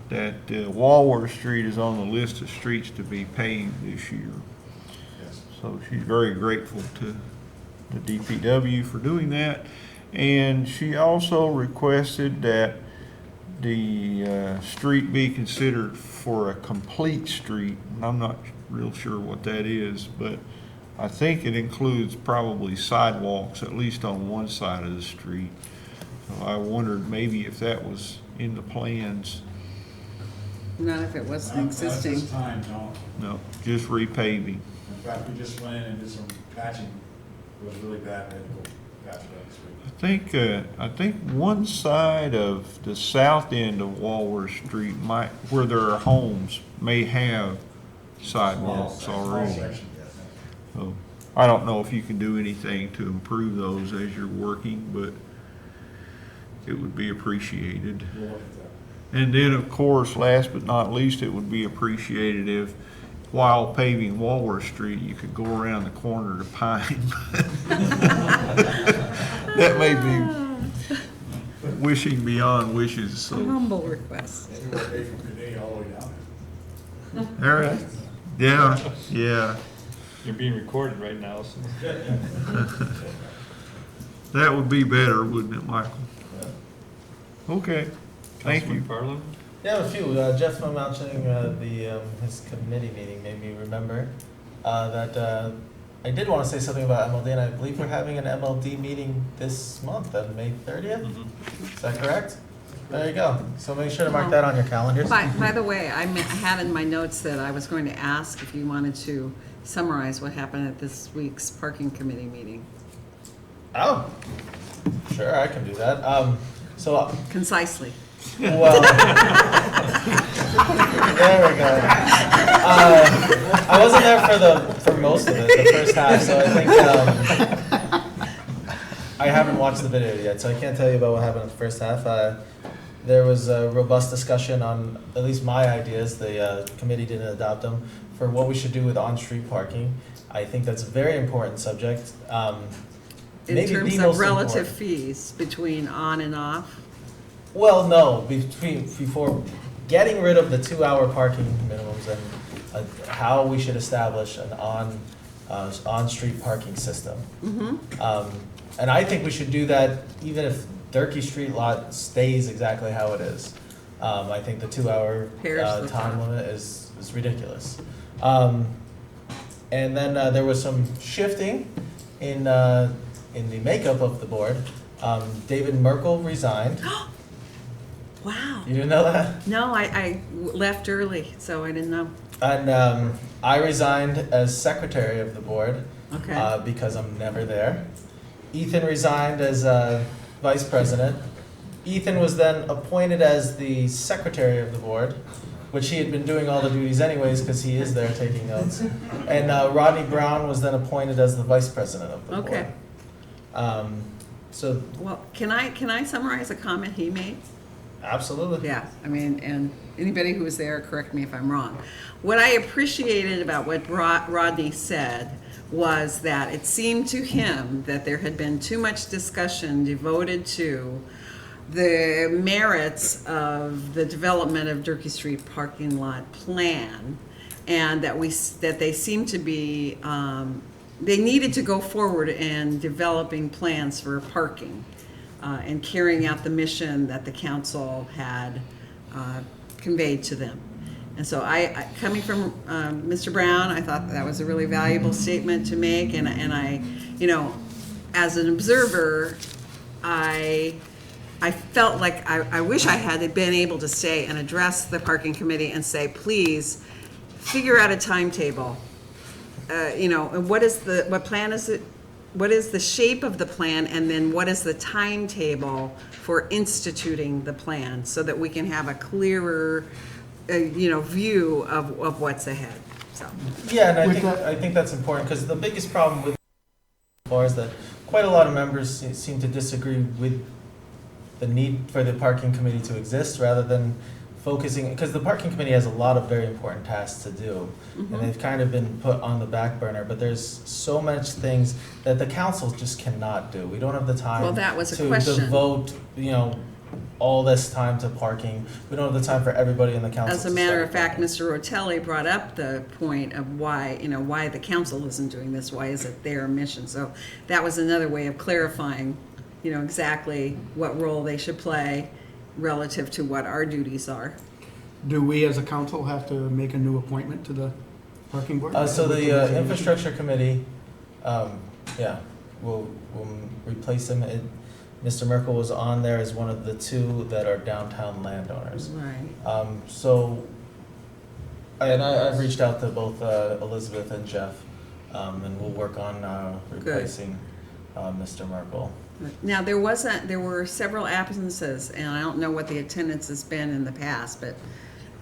that Walworth Street is on the list of streets to be paved this year. Yes. So she's very grateful to the DPW for doing that. And she also requested that the street be considered for a complete street. And I'm not real sure what that is, but I think it includes probably sidewalks, at least on one side of the street. So I wondered maybe if that was in the plans. Not if it wasn't Not existing. this time, no. No, just repaving. In fact, we just went in and did some patching. It was really bad, we had to go patch it up this week. I think one side of the south end of Walworth Street might, where there are homes, may have sidewalks Small already. section, yes. So I don't know if you can do anything to improve those as you're working, but it would be appreciated. We'll look at that. And then, of course, last but not least, it would be appreciated if, while paving Walworth Street, you could go around the corner to Pine. That may be wishing beyond wishes, A so. humble request. Anywhere pay from today all the way down All right. Yeah, yeah. You're being recorded right now, so. That would be better, wouldn't it, Michael? Okay, thank Councilman you. Farland? Yeah, a few. Jeff mentioning his committee meeting made me remember that I did want to say something about MLD, and I believe we're having an MLD meeting this month on May 30th. Is that correct? There you go. So make sure to mark that on your calendars. By the way, I had in my notes that I was going to ask if you wanted to summarize what happened at this week's parking committee meeting. Oh, sure, I can do that. So, Concisely. well, there we go. I wasn't there for most of it, the first half, so I think I haven't watched the video yet, so I can't tell you about what happened in the first half. There was a robust discussion on at least my ideas. The committee didn't adopt them for what we should do with on-street parking. I think that's a very important subject. In Maybe terms the of most relative important. fees between on and off. Well, no, before getting rid of the 2-hour parking minimums and how we should establish an on-street parking system. And I think we should do that even if Durkee Street lot stays exactly how it is. I think the 2-hour time limit is ridiculous. And then there was some shifting in the makeup of the board. David Merkel resigned. Wow. You didn't know that? No, I left early, so I didn't know. And I resigned as secretary of the board Okay. because I'm never there. Ethan resigned as vice president. Ethan was then appointed as the secretary of the board, which he had been doing all the duties anyways because he is there taking notes. And Rodney Brown was then appointed as the vice president of the board. Okay. So Well, can I summarize a comment he made? absolutely. Yeah, I mean, and anybody who was there, correct me if I'm wrong. What I appreciated about what Rodney said was that it seemed to him that there had been too much discussion devoted to the merits of the development of Durkee Street parking lot plan, and that they seemed to be, they needed to go forward in developing plans for parking and carrying out the mission that the council had conveyed to them. And so coming from Mr. Brown, I thought that was a really valuable statement to make, and I, as an observer, I felt like I wish I had been able to stay and address the parking committee and say, please, figure out a timetable. And what plan is it? What is the shape of the plan, and then what is the timetable for instituting the plan so that we can have a clearer, view of what's ahead. So. Yeah, and With that- I think that's important because the biggest problem with is that quite a lot of members seem to disagree with the need for the parking committee to exist rather than focusing, because the parking committee has a lot of very important tasks to do, and they've kind of been put on the back burner, but there's so much things that the council just cannot do. We don't have the time Well, that was a to question. devote, all this time to parking. We don't have the time for everybody in the council. As a to matter of study fact, parking. Mr. Rotelli brought up the point of why the council isn't doing this, why is it their mission? So that was another way of clarifying, exactly what role they should play relative to what our duties are. Do we as a council have to make a new appointment to the parking board? So the infrastructure committee, will replace him. Mr. Merkel was on there as one of the two that are downtown landowners. Right. I've reached out to both Elizabeth and Jeff, and we'll work on replacing Mr. Merkel. Now, there were several absences, and I don't know what the attendance has been in the past, but,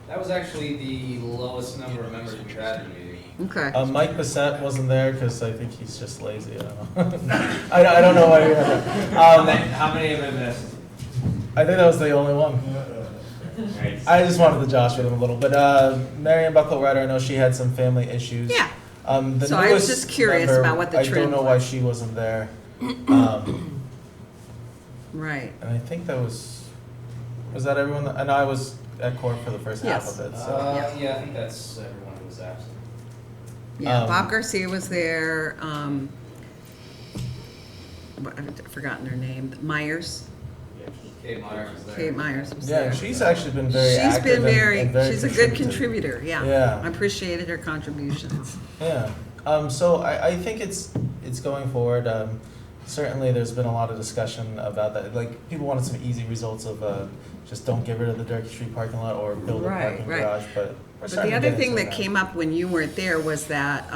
That was actually the lowest number of members we've had in a meeting. okay. Mike Bissett wasn't there because I think he's just lazy. I don't know. I don't know why. How many have been missed? I think that was the only one. I just wanted to josh with him a little, but Marion Buckle-Ryder, I know she had some family issues. Yeah. The So I was newest just curious member, about what the I don't trend know why was. she wasn't there. Right. And I think that was that everyone? And I was at court for the first half Yes. of it. So Yeah, I think that's everyone who was absent. Yeah, Um, Bob Garcia was there. I've forgotten her name, Myers. Kate Myers was there. Kate Myers was Yeah, there. she's actually been very She's active been very, and very she's a good contributive. contributor, yeah. Yeah. I appreciated her contributions. Yeah, so I think it's going forward. Certainly, there's been a lot of discussion about that. Like, people wanted some easy results of just don't get rid of the Durkee Street parking lot or build a Right, parking right. garage, but we're But starting the to other get thing into it that now. came up when you weren't there was that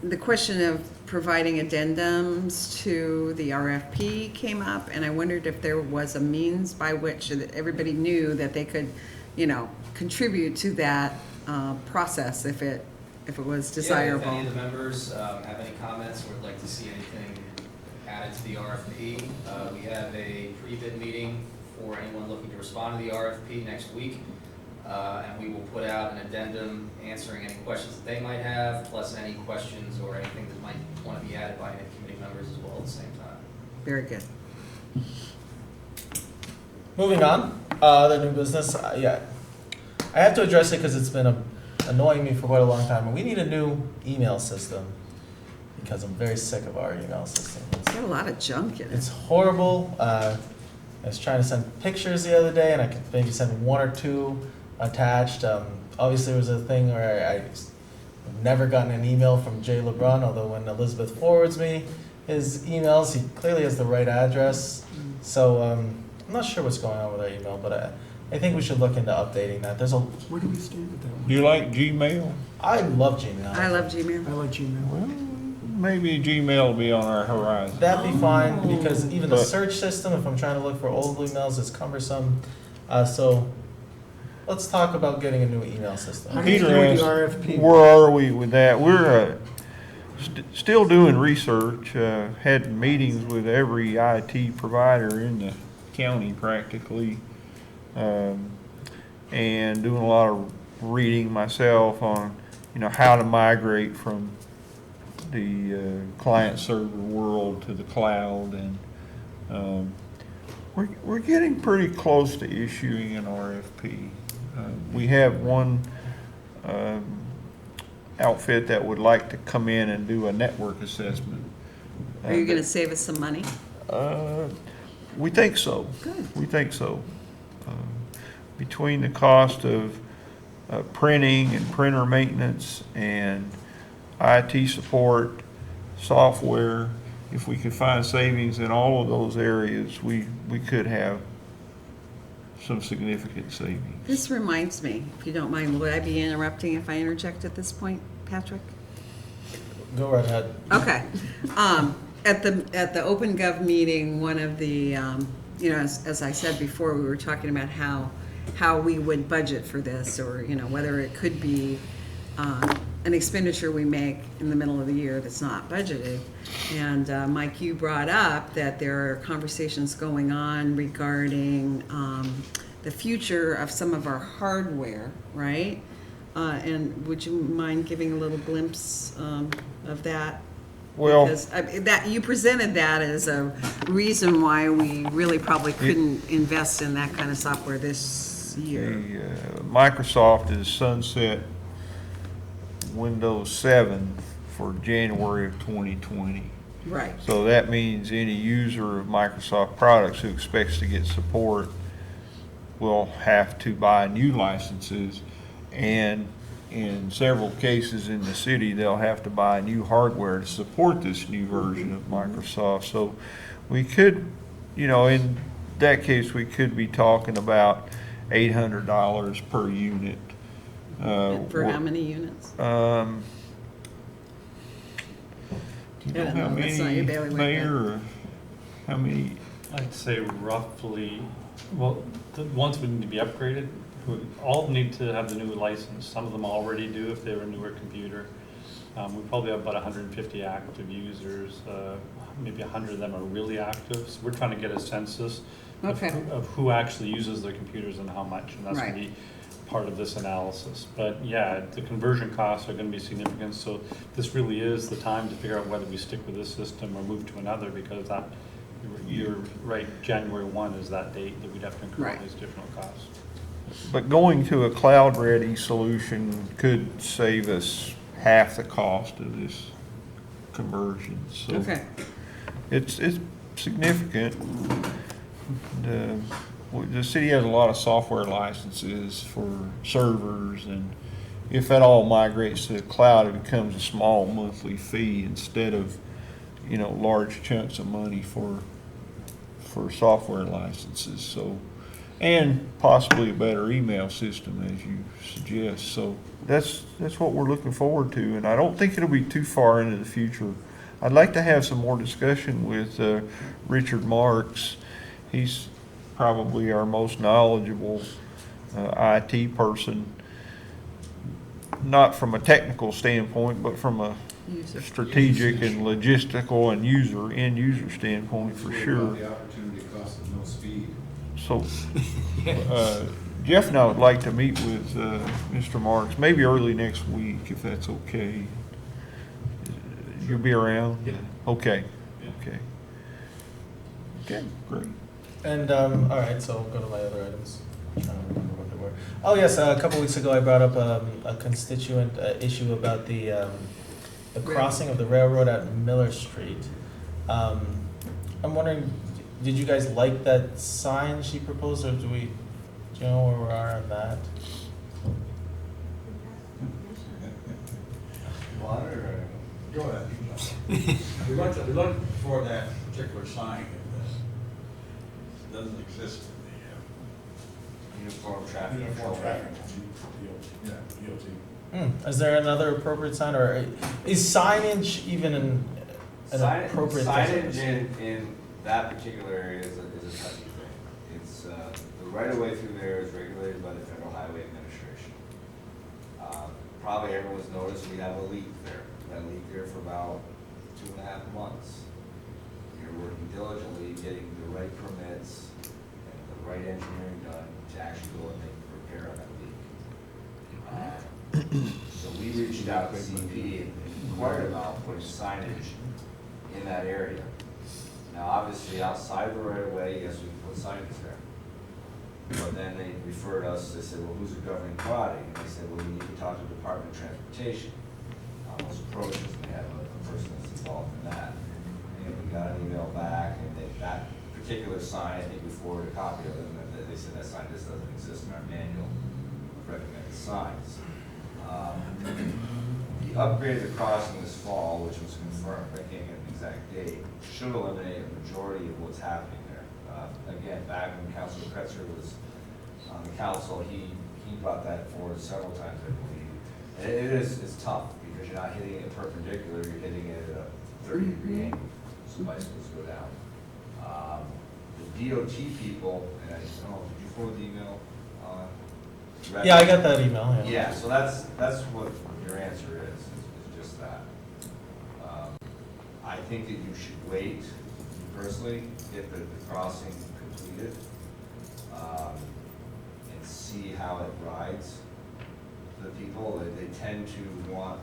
the question of providing addendums to the RFP came up, and I wondered if there was a means by which that everybody knew that they could, contribute to that process if it was desirable. Yeah, if any of the members have any comments or would like to see anything added to the RFP, we have a pre-bid meeting for anyone looking to respond to the RFP next week. And we will put out an addendum answering any questions that they might have, plus any questions or anything that might want to be added by any committee members as well at the same time. Very good. Moving on, other new business. Yeah, I have to address it because it's been annoying me for quite a long time. And we need a new email system because I'm very sick of our email system. It's got a lot of junk in it. It's horrible. I was trying to send pictures the other day, and I could maybe send one or two attached. Obviously, there was a thing where I've never gotten an email from Jay LeBrun, although when Elizabeth forwards me his emails, he clearly has the right address. So I'm not sure what's going on with our email, but I think we should look into updating that. Where do we stand with that one? Do you like Gmail? I love Gmail. I love Gmail. I like Gmail. Well, maybe Gmail will be on our horizon. That'd be fine, because even the But- search system, if I'm trying to look for old emails, is cumbersome. So let's talk about getting a new email system. How do you Peter do with the asked, RFP? where are we with that? We're still doing research, had meetings with every IT provider in the county practically, and doing a lot of reading myself on, how to migrate from the client server world to the cloud, and we're getting pretty close to issuing an RFP. We have one outfit that would like to come in and do a network assessment. Are you gonna save us some money? We think so. Good. We think so. Between the cost of printing and printer maintenance and IT support, software, if we could find savings in all of those areas, we could have some significant savings. This reminds me, if you don't mind, would I be interrupting if I interject at this point, Patrick? Go right ahead. Okay. At the Open Gov meeting, one of the, as I said before, we were talking about how we would budget for this, or, whether it could be an expenditure we make in the middle of the year that's not budgeted. And Mike, you brought up that there are conversations going on regarding the future of some of our hardware, right? And would you mind giving a little glimpse of that? Well, Because that you presented that as a reason why we really probably couldn't invest in that kind of software this year. Microsoft has sunset Windows 7 for January of 2020. Right. So that means any user of Microsoft products who expects to get support will have to buy new licenses, and in several cases in the city, they'll have to buy new hardware to support this new version of Microsoft. So we could, in that case, we could be talking about $800 per unit. For how many units? Do you know how That's not your many, bailiwick, Mayor, or how many? I'd say roughly, well, the ones would need to be upgraded, who all need to have the new license. Some of them already do if they're a newer computer. We probably have about 150 active users. Maybe 100 of them are really active. So we're trying to get a census of who actually uses their computers and how much, and that's going to be part of this analysis. But yeah, the conversion costs are going to be significant. So this really is the time to figure out whether we stick with this system or move to another, because that, you're right, January 1 is that date that we'd have to incur all these additional costs. But going to a cloud-ready solution could save us half the cost of this conversion. So, It's significant. The city has a lot of software licenses for servers, and if that all migrates to the cloud, it becomes a small monthly fee instead of, large chunks of money for software licenses, so, and possibly a better email system, as you suggest. So that's what we're looking forward to, and I don't think it'll be too far into the future. I'd like to have some more discussion with Richard Marks. He's probably our most knowledgeable IT person, not from a technical standpoint, but from a strategic and logistical and end user standpoint, for sure. The opportunity cost of no speed. So, Jeff and I would like to meet with Mr. Marks, maybe early next week, if that's okay. You'll be around? Yeah. Okay, okay. Okay, great. And, all right, so I'll go to my other items. I'm trying to remember what they were. Oh, yes, a couple weeks ago, I brought up a constituent issue about the crossing of the railroad at Miller Street. I'm wondering, did you guys like that sign she proposed, or do you know where we are on that? Go ahead. We looked for that particular sign. It doesn't exist in Uniform the traffic. uniform traffic. Yeah, DOT. Is there another appropriate sign, or is signage even an appropriate Signage thing? in that particular area is a touchy thing. It's, the right of way through there is regulated by the Federal Highway Administration. Probably everyone's noticed we have a leak there. That leak there for about 2.5 months. We're working diligently, getting the right permits and the right engineering done to actually go and make a repair on that leak. So we reached out to CP and inquired about putting signage in that area. Now, obviously, outside the right of way, yes, we can put signage there. But then they referred us, they said, well, who's the governing body? And they said, well, you need to talk to the Department of Transportation. Those approaches, and they have a person that's involved in that. And we got an email back, and that particular sign, I think we forwarded a copy of it, and they said that sign just doesn't exist in our manual of recommended signs. The upgrade of the crossing this fall, which was confirmed, I can't get an exact date, should eliminate a majority of what's happening there. Again, back when Councilor Kretzer was on the council, he brought that forward several times, I believe. And it's tough, because you're not hitting it perpendicular, you're hitting it at a 30-degree angle, so bicycles go down. The DOT people, and I don't know, did you forward the email? Yeah, I got that email, yeah. Yeah, so that's what your answer is just that. I think that you should wait, personally, get the crossing completed, and see how it rides. The people, they tend to want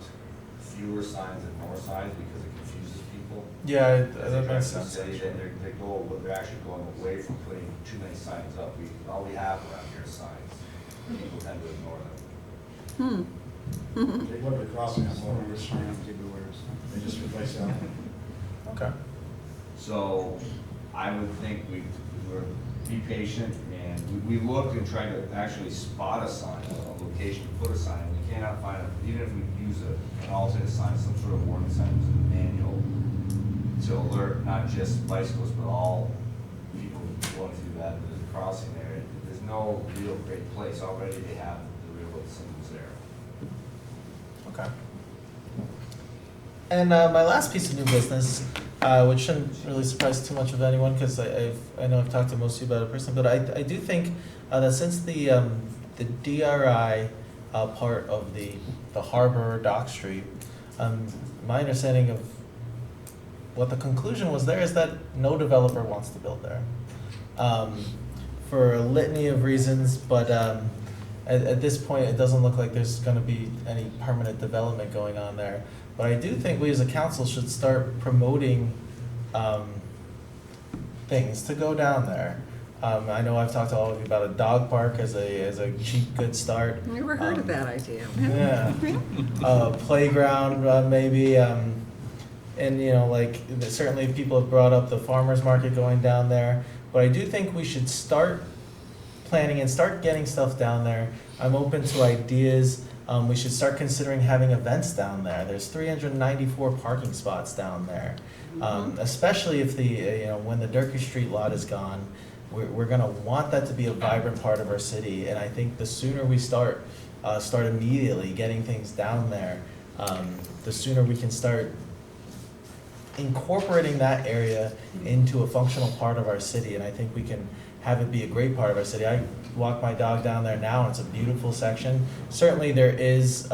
fewer signs and more signs because it confuses people. Yeah, As that they makes try to sense. say that they're actually going away from putting too many signs up. All we have around here is signs. People tend to ignore them. They put the crossing on more of signs everywhere. They just replace that. Okay. So I would think we would be patient, and we looked and tried to actually spot a sign, a location to put a sign. We cannot find it, even if we use an alternate sign, some sort of warning sign was in the manual to alert not just bicyclists, but all people going through that crossing there. There's no real great place. Already they have the railroad symbols there. Okay. And my last piece of new business, which shouldn't really surprise too much of anyone, because I know I've talked to most of you about it personally, but I do think that since the DRI part of the harbor Dock Street, my understanding of what the conclusion was there is that no developer wants to build there, for a litany of reasons, but at this point, it doesn't look like there's going to be any permanent development going on there. But I do think we as a council should start promoting things to go down there. I know I've talked to all of you about a dog park as a cheap, good start. Never heard of that idea. Yeah. Playground, maybe. And, you know, like, certainly people have brought up the farmer's market going down there, but I do think we should start planning and start getting stuff down there. I'm open to ideas. We should start considering having events down there. There's 394 parking spots down there. Especially if when the Durkee Street lot is gone, we're gonna want that to be a vibrant part of our city. And I think the sooner we start immediately getting things down there, the sooner we can start incorporating that area into a functional part of our city. And I think we can have it be a great part of our city. I walk my dog down there now, and it's a beautiful section. Certainly there is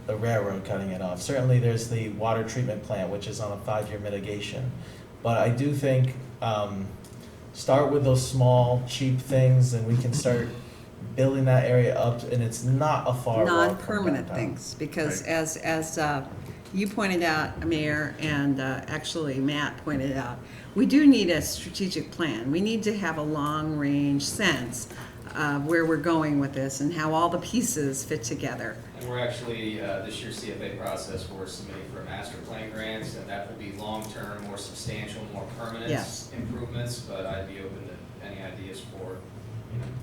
the railroad cutting it off. Certainly there's the water treatment plant, which is on a 5-year mitigation. But I do think start with those small, cheap things, and we can start building that area up, and it's not a far walk from Non-permanent downtown. things, because Right. as you pointed out, Mayor, and actually Matt pointed out, we do need a strategic plan. We need to have a long-range sense of where we're going with this and how all the pieces fit together. And we're actually, this year's CFA process, we're submitting for a master plan grants, and that will be long-term, more substantial, more permanent Yes. improvements, but I'd be open to any ideas for,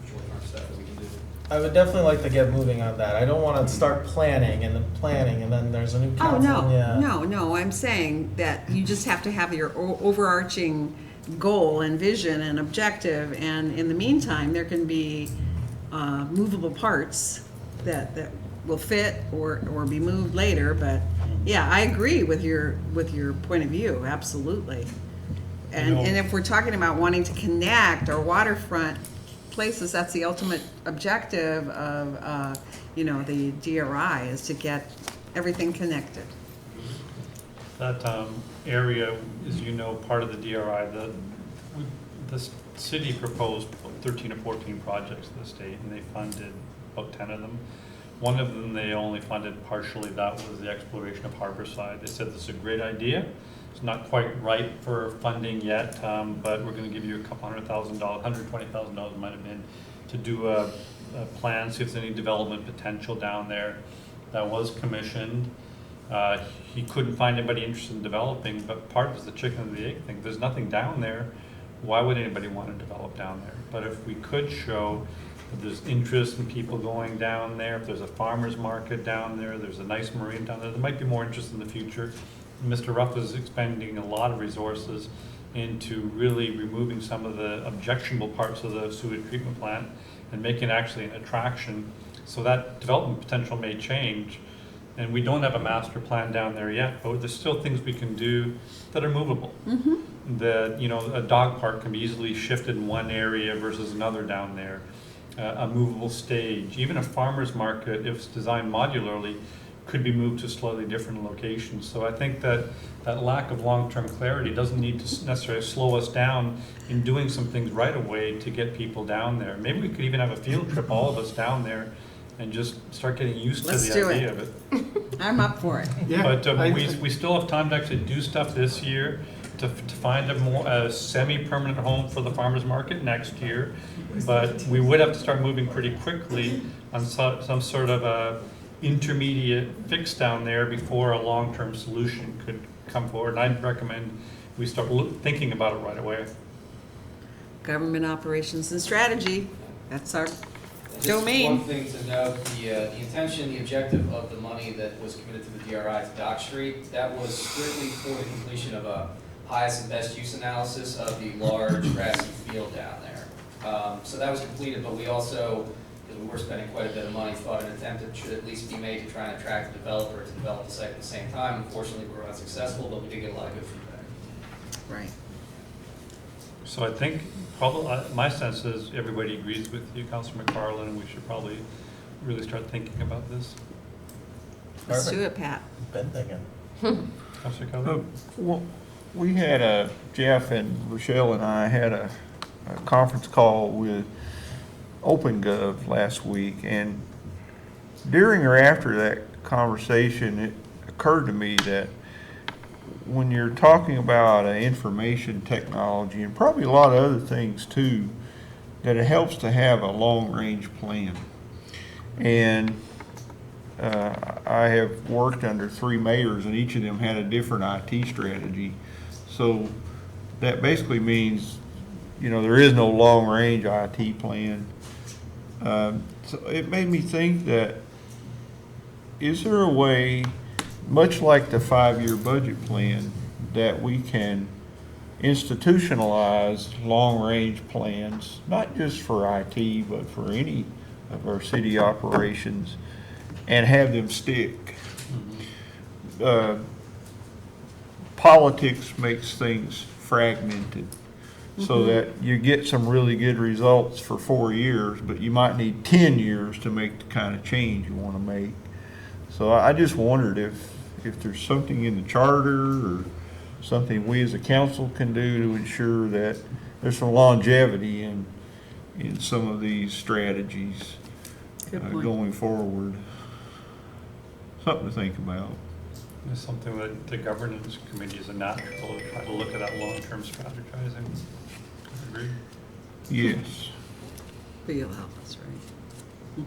short-term stuff that we can do. I would definitely like to get moving on that. I don't want to start planning and then there's a new Oh, council. no, I'm saying that you just have to have your overarching goal and vision and objective, and in the meantime, there can be movable parts that will fit or be moved later, but yeah, I agree with your point of view, absolutely. And if we're talking about wanting to connect our waterfront places, that's the ultimate objective of, the DRI, is to get everything connected. That area, as you know, part of the DRI, the city proposed 13 or 14 projects to the state, and they funded about 10 of them. One of them they only funded partially. That was the exploration of Harborside. They said this is a great idea. It's not quite right for funding yet, but we're going to give you a couple $100,000, $120,000 might have been, to do a plan, see if there's any development potential down there. That was commissioned. He couldn't find anybody interested in developing, but part of it was the chicken and the egg thing. There's nothing down there. Why would anybody want to develop down there? But if we could show that there's interest in people going down there, if there's a farmer's market down there, there's a nice marina down there might be more interest in the future. Mr. Ruff is expending a lot of resources into really removing some of the objectionable parts of the sewage treatment plant and making it actually an attraction. So that development potential may change. And we don't have a master plan down there yet, but there's still things we can do that are movable. A dog park can be easily shifted in one area versus another down there. A movable stage, even a farmer's market, if it's designed modularly, could be moved to slightly different locations. So I think that lack of long-term clarity doesn't need to necessarily slow us down in doing some things right away to get people down there. Maybe we could even have a field trip, all of us down there, and just start getting used to the idea of it. I'm up for it. Yeah, But we still have time to actually do stuff this year, to find a semi-permanent home for the farmer's market next year. But we would have to start moving pretty quickly on some sort of a intermediate fix down there before a long-term solution could come forward. And I'd recommend we start thinking about it right away. Government operations and strategy, that's our Just domain. one thing to note, the intention, the objective of the money that was committed to the DRI to Dock Street, that was strictly for the completion of a highest and best use analysis of the large grassy field down there. So that was completed, but we also, because we were spending quite a bit of money, thought an attempt should at least be made to try and attract a developer to develop the site at the same time. Unfortunately, we were unsuccessful, but we did get a lot of good feedback. Right. So I think probably, my sense is everybody agrees with you, Councilor McFarland, and we should probably really start thinking about this. Let's do it, Pat. Been thinking. Councilor Kelly? Well, we had Jeff and Rochelle and I had a conference call with OpenGov last week, and during or after that conversation, it occurred to me that when you're talking about information technology and probably a lot of other things too, that it helps to have a long-range plan. And I have worked under 3 mayors, and each of them had a different IT strategy. So that basically means, there is no long-range IT plan. So it made me think that, is there a way, much like the 5-year budget plan, that we can institutionalize long-range plans, not just for IT, but for any of our city operations, and have them stick? Politics makes things fragmented, so that you get some really good results for 4 years, but you might need 10 years to make the kind of change you want to make. So I just wondered if there's something in the charter or something we as a council can do to ensure that there's some longevity in some of these strategies going forward. Something to think about. It's something that the governance committee is a natural to try to look at that long-term strategizing. Agree? Yes. But you'll help us, right?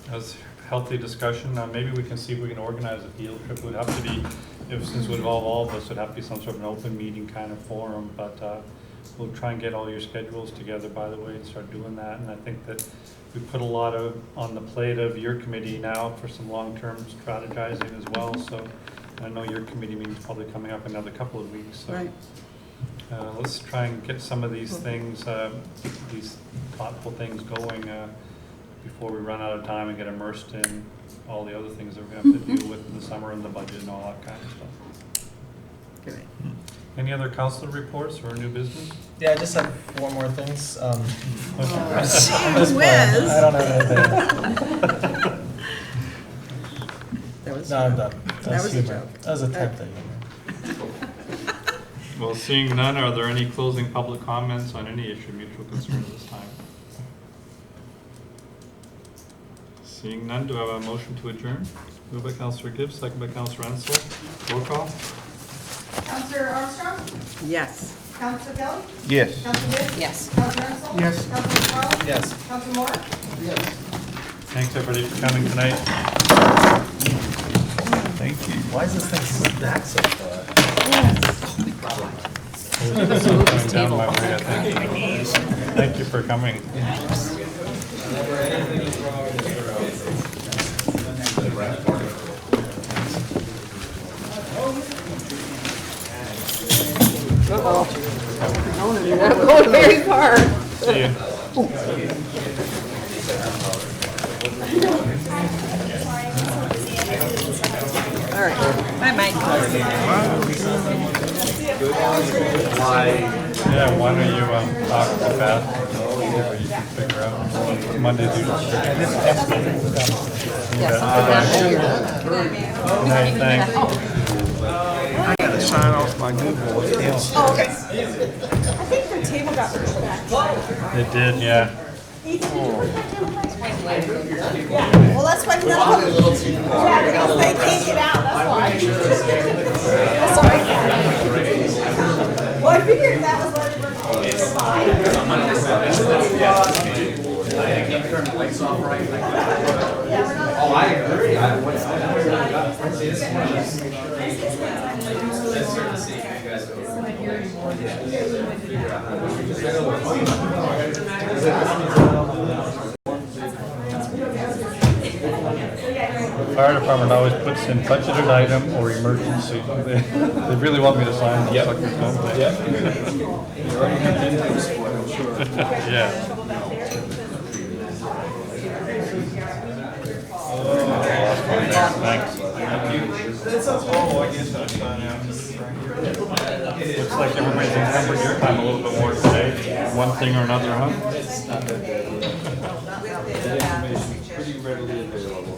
That was healthy discussion. Maybe we can see if we can organize a field trip. It would have to be, since it would involve all of us, it would have to be some sort of an open meeting kind of forum, but we'll try and get all your schedules together, by the way, and start doing that. And I think that we put a lot on the plate of your committee now for some long-term strategizing as well. So I know your committee meeting is probably coming up in another couple of weeks. So Right. Let's try and get some of these things, these thoughtful things going before we run out of time and get immersed in all the other things that we're going to have to deal with in the summer and the budget and all that kind of stuff. Good. Any other council reports or new business? Yeah, I just have 4 more things. Whiz. I don't have anything. That was No, I'm done. That was a humor. joke. That was an attempt at humor. Well, seeing none, are there any closing public comments on any issue of mutual concern this time? Seeing none, do I have a motion to adjourn? Moved by Councilor Gibbs, second by Councilor Ansel. Roll call. Counselor Armstrong? Yes. Counselor Kelly? Yes. Counselor Gibbs? Yes. Counselor Ensel? Yes. Counselor McCollum? Yes. Counselor Moore? Thanks, everybody, for coming tonight. Thank you. Why is this thing back so far? Coming down my way, I think. Thank you for coming. Not going very far. See you. All right. Bye, Mike. Yeah, why don't you talk to Beth? You can figure out Monday, Tuesday. Night, thanks. I gotta sign off my Google account. Oh, okay. I think the table got pushed back. It did, yeah. Ethan, did you put that table back? Yeah, well, that's why none of them. Yeah, because they can't get out, that's why. Sorry. Well, I figured that was what it was. Oh, I agree. Fire department always puts in budgeted item or emergency. They really want me to sign the suckers, don't they? Yeah. Thanks. Oh, I guess I'll sign out. Looks like everybody's encumbered your time a little bit more today. One thing or another, huh? Pretty readily available.